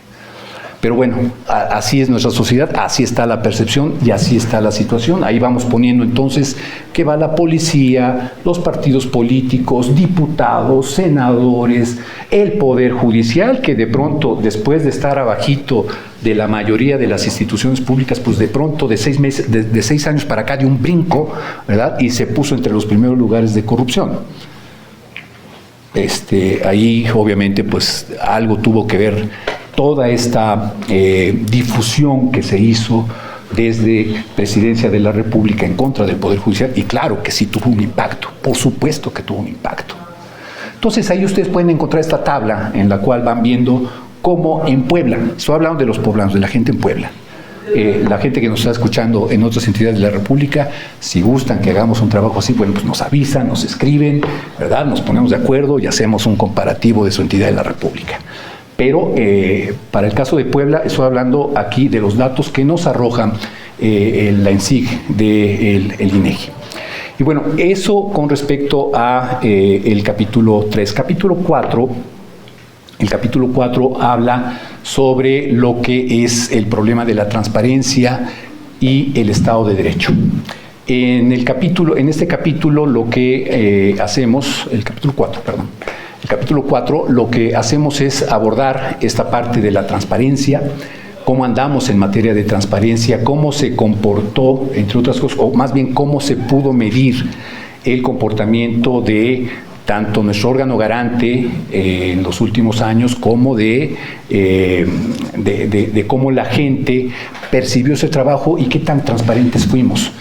pero bueno, así es nuestra sociedad, así está la percepción y así está la situación. Ahí vamos poniendo entonces que va la policía, los partidos políticos, diputados, senadores, el Poder Judicial, que de pronto, después de estar abajito de la mayoría de las instituciones públicas, pues de pronto de 6 años para acá dio un brinco, ¿verdad?, y se puso entre los primeros lugares de corrupción. Ahí obviamente pues algo tuvo que ver toda esta difusión que se hizo desde Presidencia de la República en contra del Poder Judicial, y claro que sí tuvo un impacto, por supuesto que tuvo un impacto. Entonces ahí ustedes pueden encontrar esta tabla en la cual van viendo cómo en Puebla, estoy hablando de los poblanos, de la gente en Puebla, la gente que nos está escuchando en otras entidades de la República, si gustan que hagamos un trabajo así, bueno, pues nos avisan, nos escriben, ¿verdad?, nos ponemos de acuerdo y hacemos un comparativo de su entidad de la República. Pero para el caso de Puebla, estoy hablando aquí de los datos que nos arrojan la ENSIG del INEGI. Y bueno, eso con respecto a el capítulo 3. El capítulo 4 habla sobre lo que es el problema de la transparencia y el Estado de Derecho. En este capítulo lo que hacemos, el capítulo 4, lo que hacemos es abordar esta parte de la transparencia, cómo andamos en materia de transparencia, cómo se comportó, entre otras cosas, o más bien cómo se pudo medir el comportamiento de tanto nuestro órgano garante en los últimos años, como de cómo la gente percibió ese trabajo y qué tan transparentes fuimos.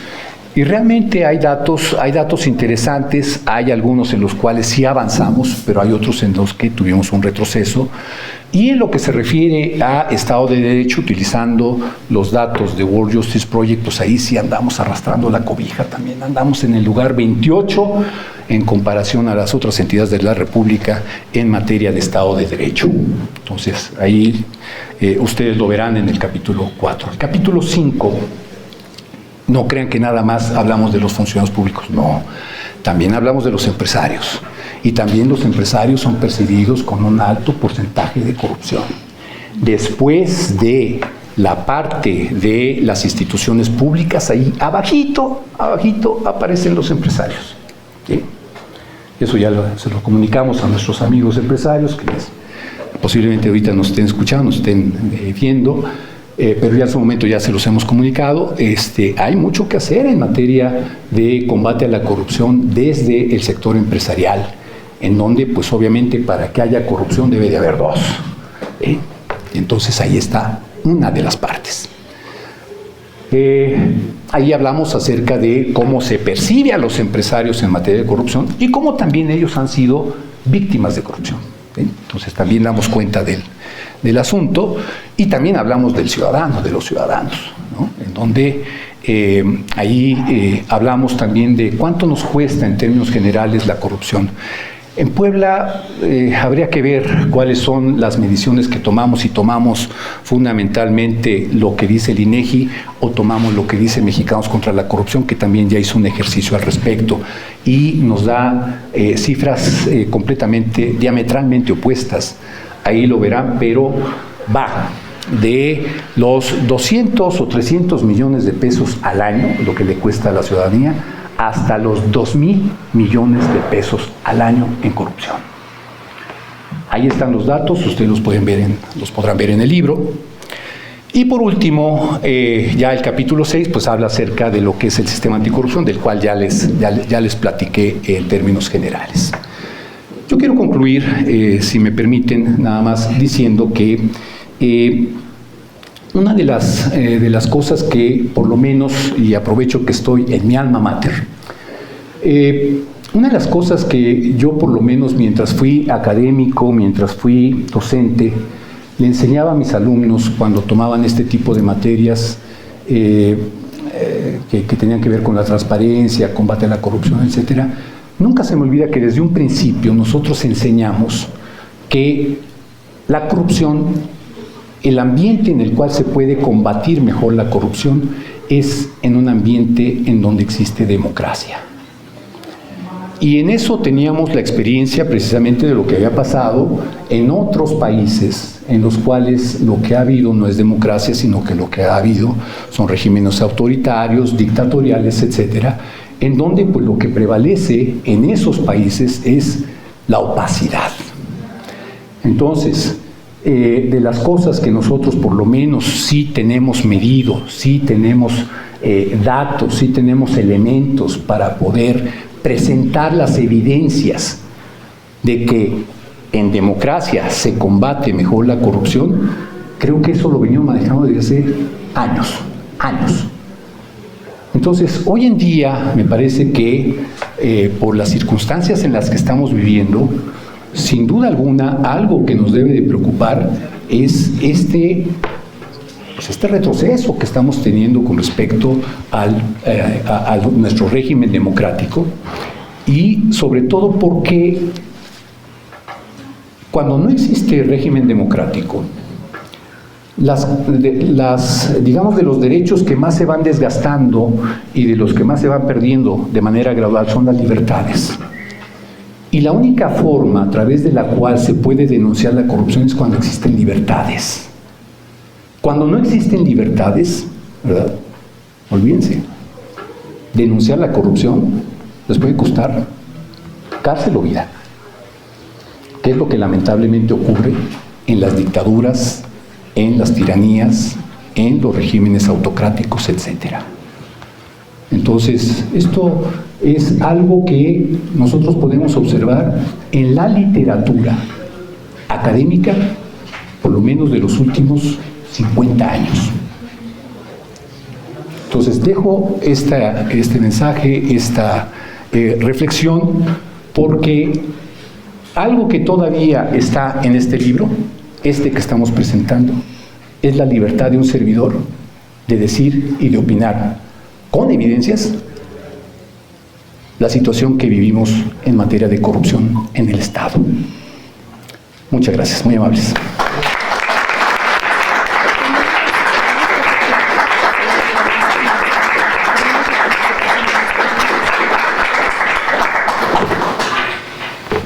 Y realmente hay datos interesantes, hay algunos en los cuales sí avanzamos, pero hay otros en los que tuvimos un retroceso. Y en lo que se refiere a Estado de Derecho, utilizando los datos de World Justice Project, pues ahí sí andamos arrastrando la cobija, también andamos en el lugar 28 en comparación a las otras entidades de la República en materia de Estado de Derecho. Entonces, ahí ustedes lo verán en el capítulo 4. El capítulo 5... no crean que nada más hablamos de los funcionarios públicos, no, también hablamos de los empresarios, y también los empresarios son percibidos con un alto porcentaje de corrupción. Después de la parte de las instituciones públicas, ahí abajito aparecen los empresarios, ¿sí? Eso ya se lo comunicamos a nuestros amigos empresarios, que posiblemente ahorita nos estén escuchando, nos estén viendo, pero ya en su momento ya se los hemos comunicado. Hay mucho que hacer en materia de combate a la corrupción desde el sector empresarial, en donde pues obviamente para que haya corrupción debe de haber dos, entonces ahí está una de las partes. Ahí hablamos acerca de cómo se percibe a los empresarios en materia de corrupción y cómo también ellos han sido víctimas de corrupción, entonces también damos cuenta del asunto, y también hablamos del ciudadano, de los ciudadanos, ¿no?, en donde ahí hablamos también de cuánto nos cuesta en términos generales la corrupción. En Puebla habría que ver cuáles son las mediciones que tomamos, si tomamos fundamentalmente lo que dice el INEGI o tomamos lo que dice Mexicanos contra la Corrupción, que también ya hizo un ejercicio al respecto y nos da cifras diametralmente opuestas. Ahí lo verán, pero va de los 200 o 300 millones de pesos al año, lo que le cuesta a la ciudadanía, hasta los 2,000 millones de pesos al año en corrupción. Ahí están los datos, ustedes los podrán ver en el libro. Y por último, ya el capítulo 6 pues habla acerca de lo que es el sistema anticorrupción, del cual ya les platiqué en términos generales. Yo quiero concluir, si me permiten, nada más diciendo que una de las cosas que, por lo menos, y aprovecho que estoy en mi alma mater, una de las cosas que yo, por lo menos, mientras fui académico, mientras fui docente, le enseñaba a mis alumnos cuando tomaban este tipo de materias que tenían que ver con la transparencia, combate a la corrupción, etcétera. Nunca se me olvida que desde un principio nosotros enseñamos que la corrupción, el ambiente en el cual se puede combatir mejor la corrupción es en un ambiente en donde existe democracia. Y en eso teníamos la experiencia precisamente de lo que había pasado en otros países en los cuales lo que ha habido no es democracia, sino que lo que ha habido son regímenes autoritarios, dictatoriales, etcétera, en donde pues lo que prevalece en esos países es la opacidad. Entonces, de las cosas que nosotros por lo menos sí tenemos medido, sí tenemos datos, sí tenemos elementos para poder presentar las evidencias de que en democracia se combate mejor la corrupción, creo que eso lo venimos manejando desde hace años. Entonces, hoy en día me parece que por las circunstancias en las que estamos viviendo, sin duda alguna, algo que nos debe de preocupar es este retroceso que estamos teniendo con respecto a nuestro régimen democrático, y sobre todo porque cuando no existe régimen democrático, digamos, de los derechos que más se van desgastando y de los que más se van perdiendo de manera gradual son las libertades. Y la única forma a través de la cual se puede denunciar la corrupción es cuando existen libertades. Cuando no existen libertades, ¿verdad? Olvídense. Denunciar la corrupción les puede costar cárcel o vida, que es lo que lamentablemente ocurre en las dictaduras, en las tiranías, en los regímenes autocráticos, etcétera. Entonces, esto es algo que nosotros podemos observar en la literatura académica, por lo menos de los últimos 50 años. Entonces, dejo este mensaje, esta reflexión, porque algo que todavía está en este libro, que estamos presentando, es la libertad de un servidor de decir y de opinar con evidencias la situación que vivimos en materia de corrupción en el Estado. Muchas gracias, muy amables.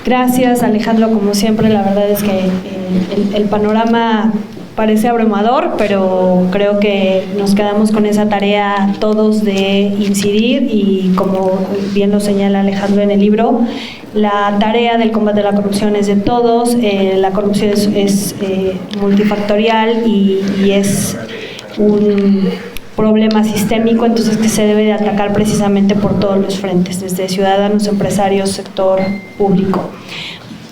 Gracias, Alejandro, como siempre. La verdad es que el panorama parece abrumador, pero creo que nos quedamos con esa tarea todos de incidir, y como bien lo señala Alejandro en el libro, la tarea del combate a la corrupción es de todos. La corrupción es multifactorial y es un problema sistémico, entonces que se debe de atacar precisamente por todos los frentes, desde ciudadanos, empresarios, sector público.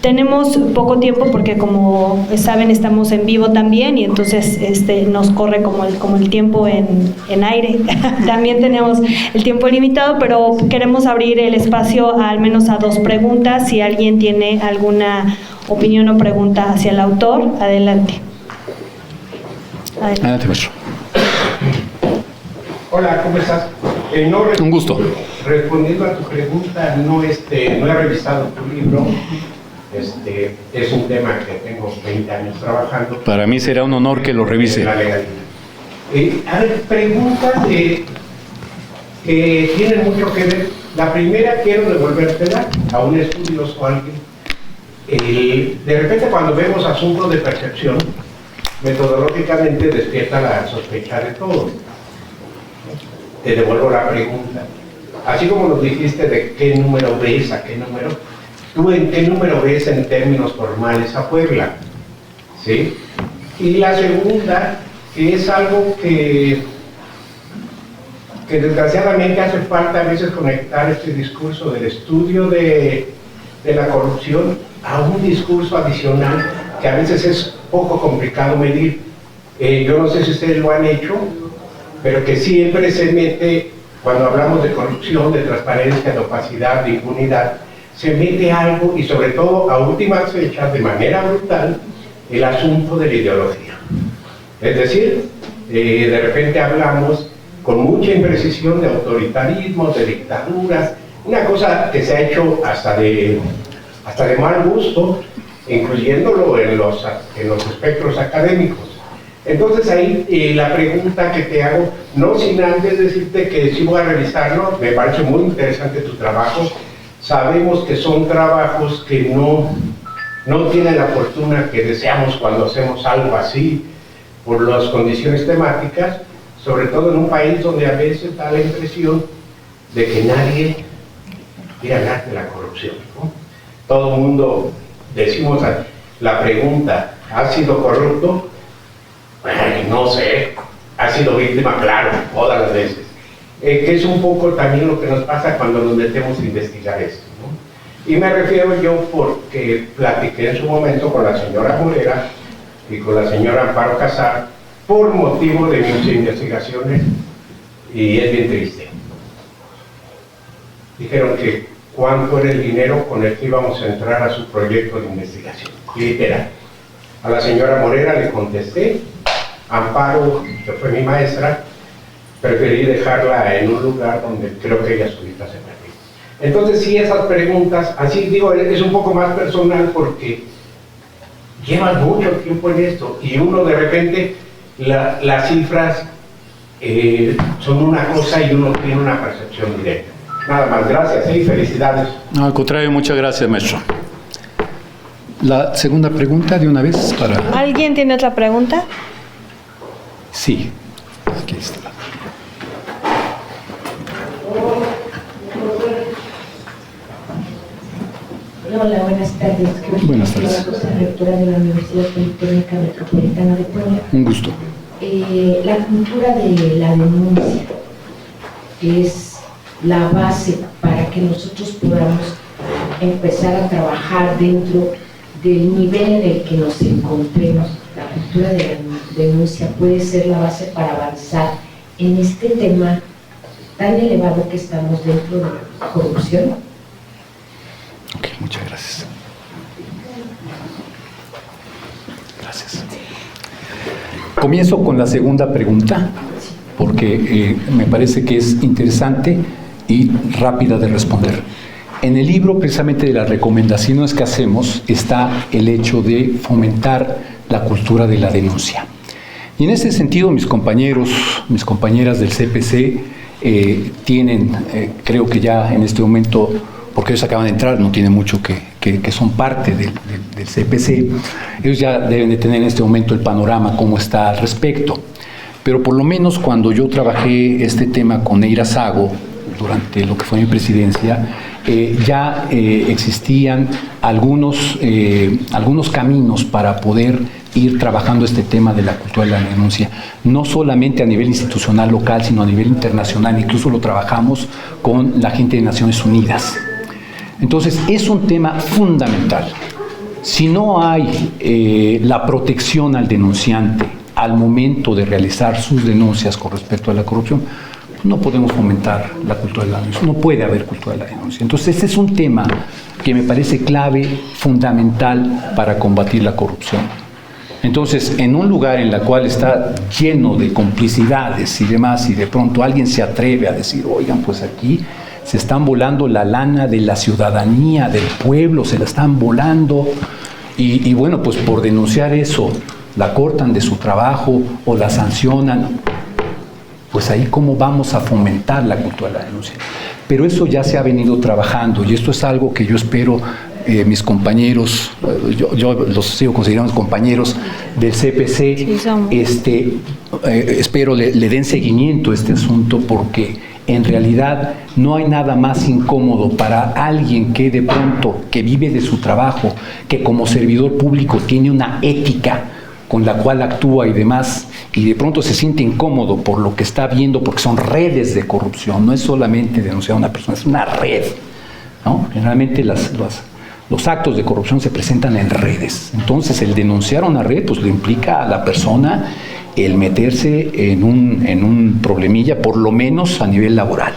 Tenemos poco tiempo porque, como saben, estamos en vivo también, y entonces nos corre como el tiempo en aire. También tenemos el tiempo limitado, pero queremos abrir el espacio al menos a 2 preguntas. Si alguien tiene alguna opinión o pregunta hacia el autor, adelante. Adelante, maestro. Hola, ¿cómo estás? Un gusto. Respondiendo a tu pregunta, no he revisado tu libro. Es un tema que tengo 20 años trabajando. Para mí será un honor que lo revise. La legalidad. A ver, preguntas que tienen mucho que ver. La primera, quiero devolvértela a un estudioso o alguien. De repente, cuando vemos asuntos de percepción, metodológicamente despierta la sospecha de todo. Te devuelvo la pregunta. Así como nos dijiste de qué número ves, a qué número, ¿tú en qué número ves en términos formales a Puebla? ¿Sí? Y la segunda, que es algo que desgraciadamente hace falta a veces conectar este discurso del estudio de la corrupción a un discurso adicional que a veces es poco complicado medir. Yo no sé si ustedes lo han hecho, pero que siempre se mete, cuando hablamos de corrupción, de transparencia, de opacidad, de impunidad, se mete algo, y sobre todo a últimas fechas, de manera brutal, el asunto de la ideología. Es decir, de repente hablamos con mucha imprecisión de autoritarismos, de dictaduras, una cosa que se ha hecho hasta de mal gusto, incluyéndolo en los espectros académicos. Entonces ahí la pregunta que te hago, no sin antes decirte que sí voy a revisarlo, me parece muy interesante tu trabajo, sabemos que son trabajos que no tienen la fortuna que deseamos cuando hacemos algo así, por las condiciones temáticas, sobre todo en un país donde a veces da la impresión de que nadie quiere hablar de la corrupción, ¿no? Todo el mundo decimos la pregunta, ¿ha sido corrupto? Bueno, no sé, ha sido víctima, claro, todas las veces. Que es un poco también lo que nos pasa cuando nos metemos a investigar esto, ¿no? Y me refiero yo porque platiqué en su momento con la señora Morera y con la señora Amparo Casar por motivo de mis investigaciones, y es bien triste. Dijeron que cuánto era el dinero con el que íbamos a entrar a su proyecto de investigación, literal. A la señora Morera le contesté, Amparo, que fue mi maestra, preferí dejarla en un lugar donde creo que ella solita se perdió. Entonces sí, esas preguntas, así digo, es un poco más personal porque llevan mucho tiempo en esto y uno de repente las cifras son una cosa y uno tiene una percepción directa. Nada más, gracias y felicidades. No, al contrario, muchas gracias, maestro. La segunda pregunta de una vez para... ¿Alguien tiene otra pregunta? Sí, aquí está. Hola, buenas tardes. Buenas tardes. Rectora de la Universidad Politécnica Metropolitana de Puebla. Un gusto. La cultura de la denuncia es la base para que nosotros podamos empezar a trabajar dentro del nivel en el que nos encontremos. La cultura de la denuncia puede ser la base para avanzar en este tema tan elevado que estamos dentro de la corrupción. Ok, muchas gracias. Gracias. Comienzo con la segunda pregunta, porque me parece que es interesante y rápida de responder. En el libro, precisamente de las recomendaciones que hacemos, está el hecho de fomentar la cultura de la denuncia. Y en ese sentido, mis compañeros, mis compañeras del CPC tienen, creo que ya en este momento, porque ellos acaban de entrar, no tiene mucho que son parte del CPC, ellos ya deben de tener en este momento el panorama, cómo está al respecto. Pero por lo menos cuando yo trabajé este tema con Eira Sago, durante lo que fue mi presidencia, ya existían algunos caminos para poder ir trabajando este tema de la cultura de la denuncia, no solamente a nivel institucional local, sino a nivel internacional, incluso lo trabajamos con la gente de Naciones Unidas. Entonces, es un tema fundamental. Si no hay la protección al denunciante al momento de realizar sus denuncias con respecto a la corrupción, no podemos fomentar la cultura de la denuncia, no puede haber cultura de la denuncia. Entonces, este es un tema que me parece clave, fundamental para combatir la corrupción. Entonces, en un lugar en el cual está lleno de complicidades y demás, y de pronto alguien se atreve a decir, oigan, pues aquí se están volando la lana de la ciudadanía, del pueblo, se la están volando, y bueno, pues por denunciar eso, la cortan de su trabajo o la sancionan, pues ahí cómo vamos a fomentar la cultura de la denuncia. Pero eso ya se ha venido trabajando y esto es algo que yo espero mis compañeros, yo los sigo considerando compañeros del CPC, sí, espero le den seguimiento a este asunto porque en realidad no hay nada más incómodo para alguien que de pronto, que vive de su trabajo, que como servidor público tiene una ética con la cual actúa y demás, y de pronto se siente incómodo por lo que está viendo, porque son redes de corrupción, no es solamente denunciar a una persona, es una red, ¿no? Generalmente los actos de corrupción se presentan en redes, entonces el denunciar a una red pues le implica a la persona el meterse en un problemilla, por lo menos a nivel laboral.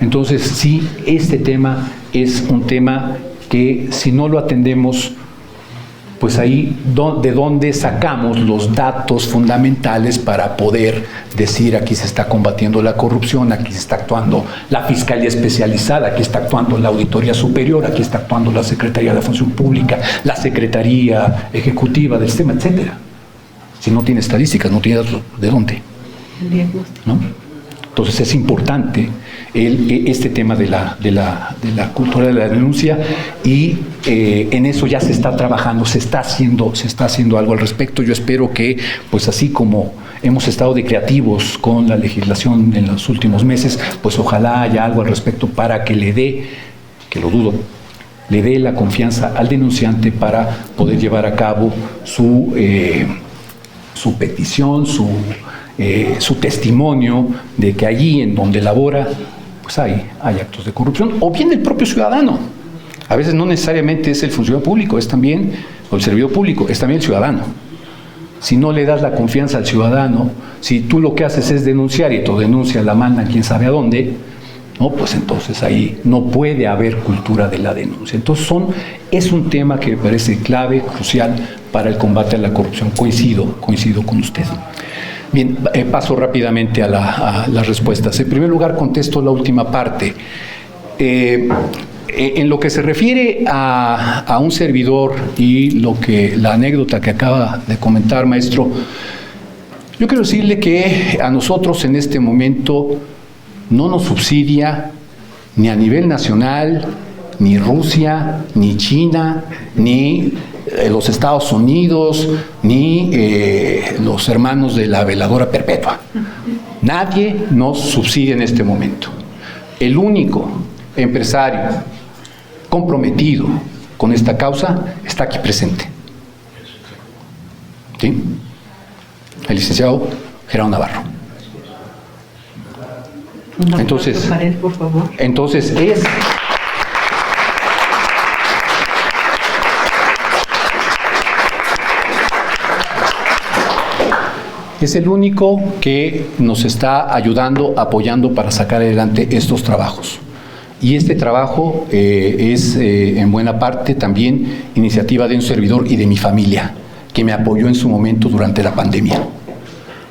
Entonces sí, este tema es un tema que si no lo atendemos, pues ahí de dónde sacamos los datos fundamentales para poder decir aquí se está combatiendo la corrupción, aquí se está actuando la Fiscalía Especializada, aquí está actuando la Auditoría Superior, aquí está actuando la Secretaría de la Función Pública, la Secretaría Ejecutiva del Sistema, etcétera. Si no tiene estadísticas, no tiene datos, ¿de dónde? ¿No? Entonces es importante este tema de la cultura de la denuncia, y en eso ya se está trabajando, se está haciendo algo al respecto. Yo espero que, pues así como hemos estado de creativos con la legislación en los últimos meses, pues ojalá haya algo al respecto para que le dé, que lo dudo, le dé la confianza al denunciante para poder llevar a cabo su petición, su testimonio de que allí en donde labora pues hay actos de corrupción, o bien el propio ciudadano. A veces no necesariamente es el funcionario público, es también, o el servidor público, es también el ciudadano. Si no le das la confianza al ciudadano, si tú lo que haces es denunciar y tu denuncia la mandan quién sabe a dónde, no, pues entonces ahí no puede haber cultura de la denuncia. Entonces es un tema que me parece clave, crucial para el combate a la corrupción. Coincido con usted. Bien, paso rápidamente a las respuestas. En primer lugar, contesto la última parte. En lo que se refiere a un servidor y la anécdota que acaba de comentar, maestro, yo quiero decirle que a nosotros en este momento no nos subsidia ni a nivel nacional, ni Rusia, ni China, ni los Estados Unidos, ni los hermanos de la veladora perpetua. Nadie nos subsidia en este momento. El único empresario comprometido con esta causa está aquí presente. ¿Sí? El licenciado Gerardo Navarro. Entonces, para él, por favor. Entonces es el único que nos está ayudando, apoyando para sacar adelante estos trabajos. Y este trabajo es en buena parte también iniciativa de un servidor y de mi familia, que me apoyó en su momento durante la pandemia.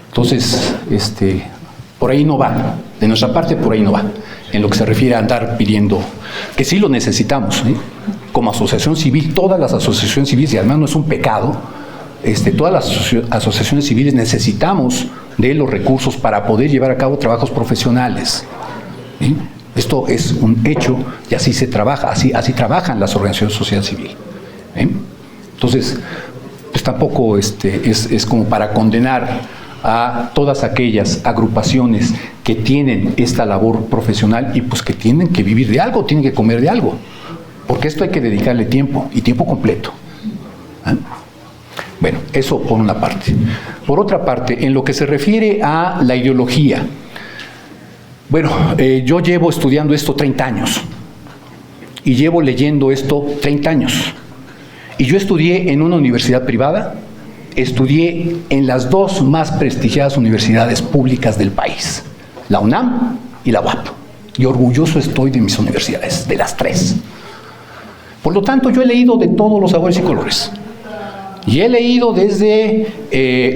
Entonces, por ahí no va, de nuestra parte por ahí no va, en lo que se refiere a andar pidiendo, que sí lo necesitamos, como asociación civil, todas las asociaciones civiles, y además no es un pecado, todas las asociaciones civiles necesitamos de los recursos para poder llevar a cabo trabajos profesionales. ¿Sí? Esto es un hecho y así se trabaja, así trabajan las organizaciones de sociedad civil. Entonces, pues tampoco es como para condenar a todas aquellas agrupaciones que tienen esta labor profesional y pues que tienen que vivir de algo, tienen que comer de algo, porque esto hay que dedicarle tiempo y tiempo completo. Bueno, eso por una parte. Por otra parte, en lo que se refiere a la ideología, bueno, yo llevo estudiando esto 30 años y llevo leyendo esto 30 años. Y yo estudié en una universidad privada, estudié en las dos más prestigiadas universidades públicas del país, la UNAM y la UAP. Y orgulloso estoy de mis universidades, de las tres. Por lo tanto, yo he leído de todos los sabores y colores. Y he leído desde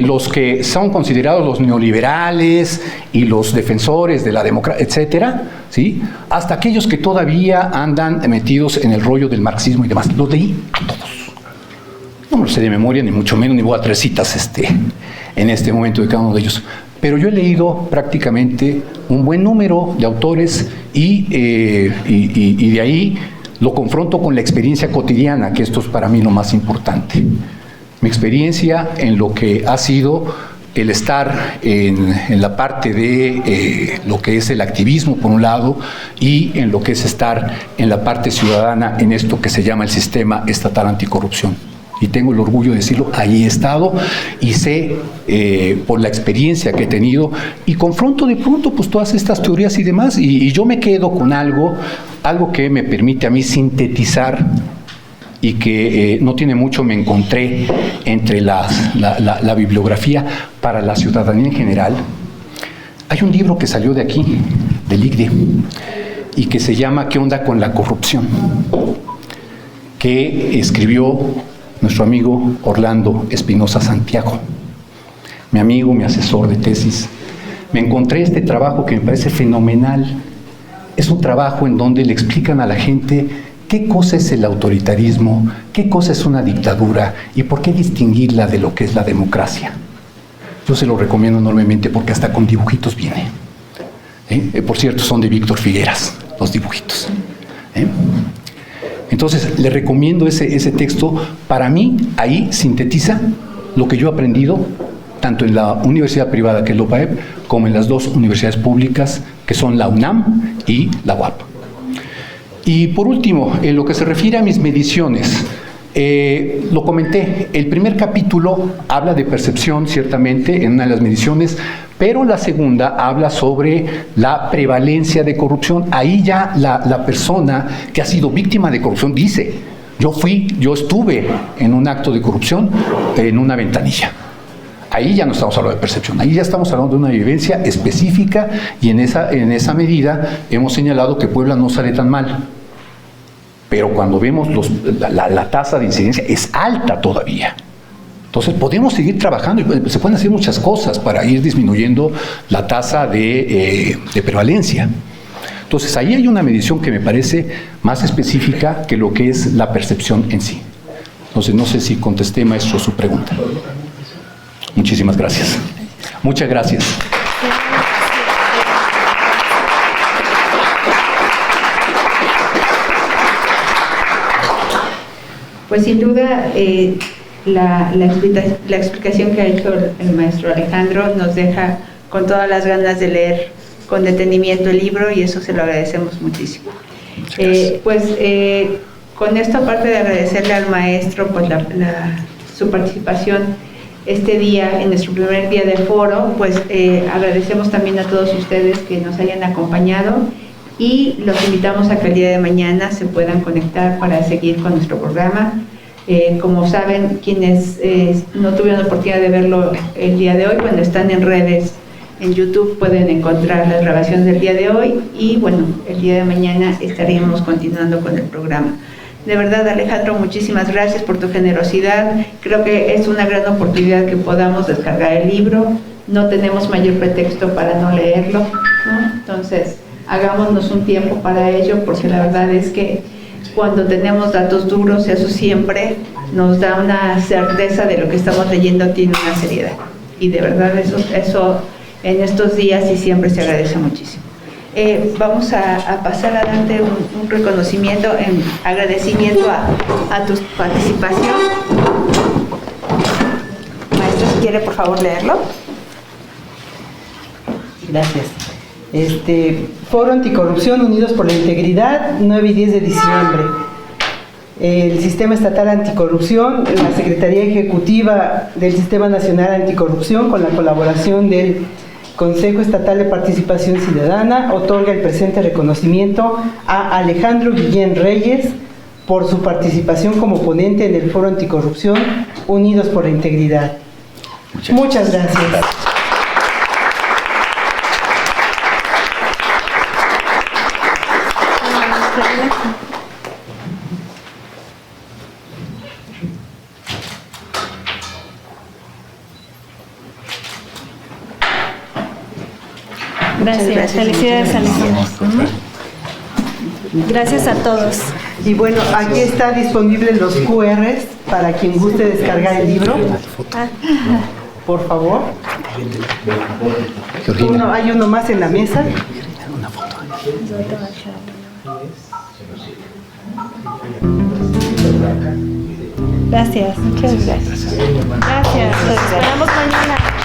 los que son considerados los neoliberales y los defensores de la democracia, etcétera, ¿sí? Hasta aquellos que todavía andan metidos en el rollo del marxismo y demás. Los leí a todos. No me lo sé de memoria, ni mucho menos, ni voy a traer citas en este momento de cada uno de ellos. Pero yo he leído prácticamente un buen número de autores y de ahí lo confronto con la experiencia cotidiana, que esto es para mí lo más importante. Mi experiencia en lo que ha sido el estar en la parte de lo que es el activismo, por un lado, y en lo que es estar en la parte ciudadana en esto que se llama el sistema estatal anticorrupción. Y tengo el orgullo de decirlo, ahí he estado y sé por la experiencia que he tenido y confronto de pronto pues todas estas teorías y demás y yo me quedo con algo que me permite a mí sintetizar y que no tiene mucho me encontré entre la bibliografía para la ciudadanía en general. Hay un libro que salió de aquí, del ICDE, y que se llama ¿Qué onda con la corrupción?, que escribió nuestro amigo Orlando Espinosa Santiago, mi amigo, mi asesor de tesis. Me encontré este trabajo que me parece fenomenal. Es un trabajo en donde le explican a la gente qué cosa es el autoritarismo, qué cosa es una dictadura y por qué distinguirla de lo que es la democracia. Yo se lo recomiendo enormemente porque hasta con dibujitos viene. Por cierto, son de Víctor Figueras, los dibujitos. Entonces, le recomiendo ese texto. Para mí, ahí sintetiza lo que yo he aprendido, tanto en la universidad privada, que es la UPAEP, como en las dos universidades públicas, que son la UNAM y la UAP. Y por último, en lo que se refiere a mis mediciones, lo comenté, el primer capítulo habla de percepción, ciertamente, en una de las mediciones, pero la segunda habla sobre la prevalencia de corrupción. Ahí ya la persona que ha sido víctima de corrupción dice: yo estuve en un acto de corrupción en una ventanilla. Ahí ya no estamos hablando de percepción, ahí ya estamos hablando de una vivencia específica, y en esa medida hemos señalado que Puebla no sale tan mal. Pero cuando vemos la tasa de incidencia es alta todavía. Entonces podemos seguir trabajando y se pueden hacer muchas cosas para ir disminuyendo la tasa de prevalencia. Entonces ahí hay una medición que me parece más específica que lo que es la percepción en sí. Entonces no sé si contesté, maestro, su pregunta. Muchísimas gracias. Muchas gracias. Pues sin duda la explicación que ha hecho el maestro Alejandro nos deja con todas las ganas de leer con detenimiento el libro, y eso se lo agradecemos muchísimo. Con esto, aparte de agradecerle al maestro pues su participación este día, en nuestro primer día del foro, pues agradecemos también a todos ustedes que nos hayan acompañado, y los invitamos a que el día de mañana se puedan conectar para seguir con nuestro programa. Como saben, quienes no tuvieron la oportunidad de verlo el día de hoy, cuando están en redes, en YouTube, pueden encontrar la grabación del día de hoy, y bueno, el día de mañana estaríamos continuando con el programa. De verdad, Alejandro, muchísimas gracias por tu generosidad. Creo que es una gran oportunidad que podamos descargar el libro. No tenemos mayor pretexto para no leerlo, ¿no? Entonces, hagámonos un tiempo para ello, porque la verdad es que cuando tenemos datos duros, eso siempre nos da una certeza de lo que estamos leyendo tiene una seriedad. Y de verdad eso en estos días y siempre se agradece muchísimo. Vamos a pasar adelante un reconocimiento en agradecimiento a tu participación. Maestro, si quiere por favor leerlo. Gracias. Foro Anticorrupción Unidos por la Integridad, 9 y 10 de diciembre. El Sistema Estatal Anticorrupción, la Secretaría Ejecutiva del Sistema Nacional Anticorrupción, con la colaboración del Consejo Estatal de Participación Ciudadana, otorga el presente reconocimiento a Alejandro Guillén Reyes por su participación como ponente en el Foro Anticorrupción Unidos por la Integridad. Muchas gracias. Gracias. Felicidades, Alejandro. Gracias a todos. Y bueno, aquí está disponible los QRs para quien guste descargar el libro. Por favor. Hay uno más en la mesa. Gracias. Muchas gracias. Gracias. Nos esperamos mañana.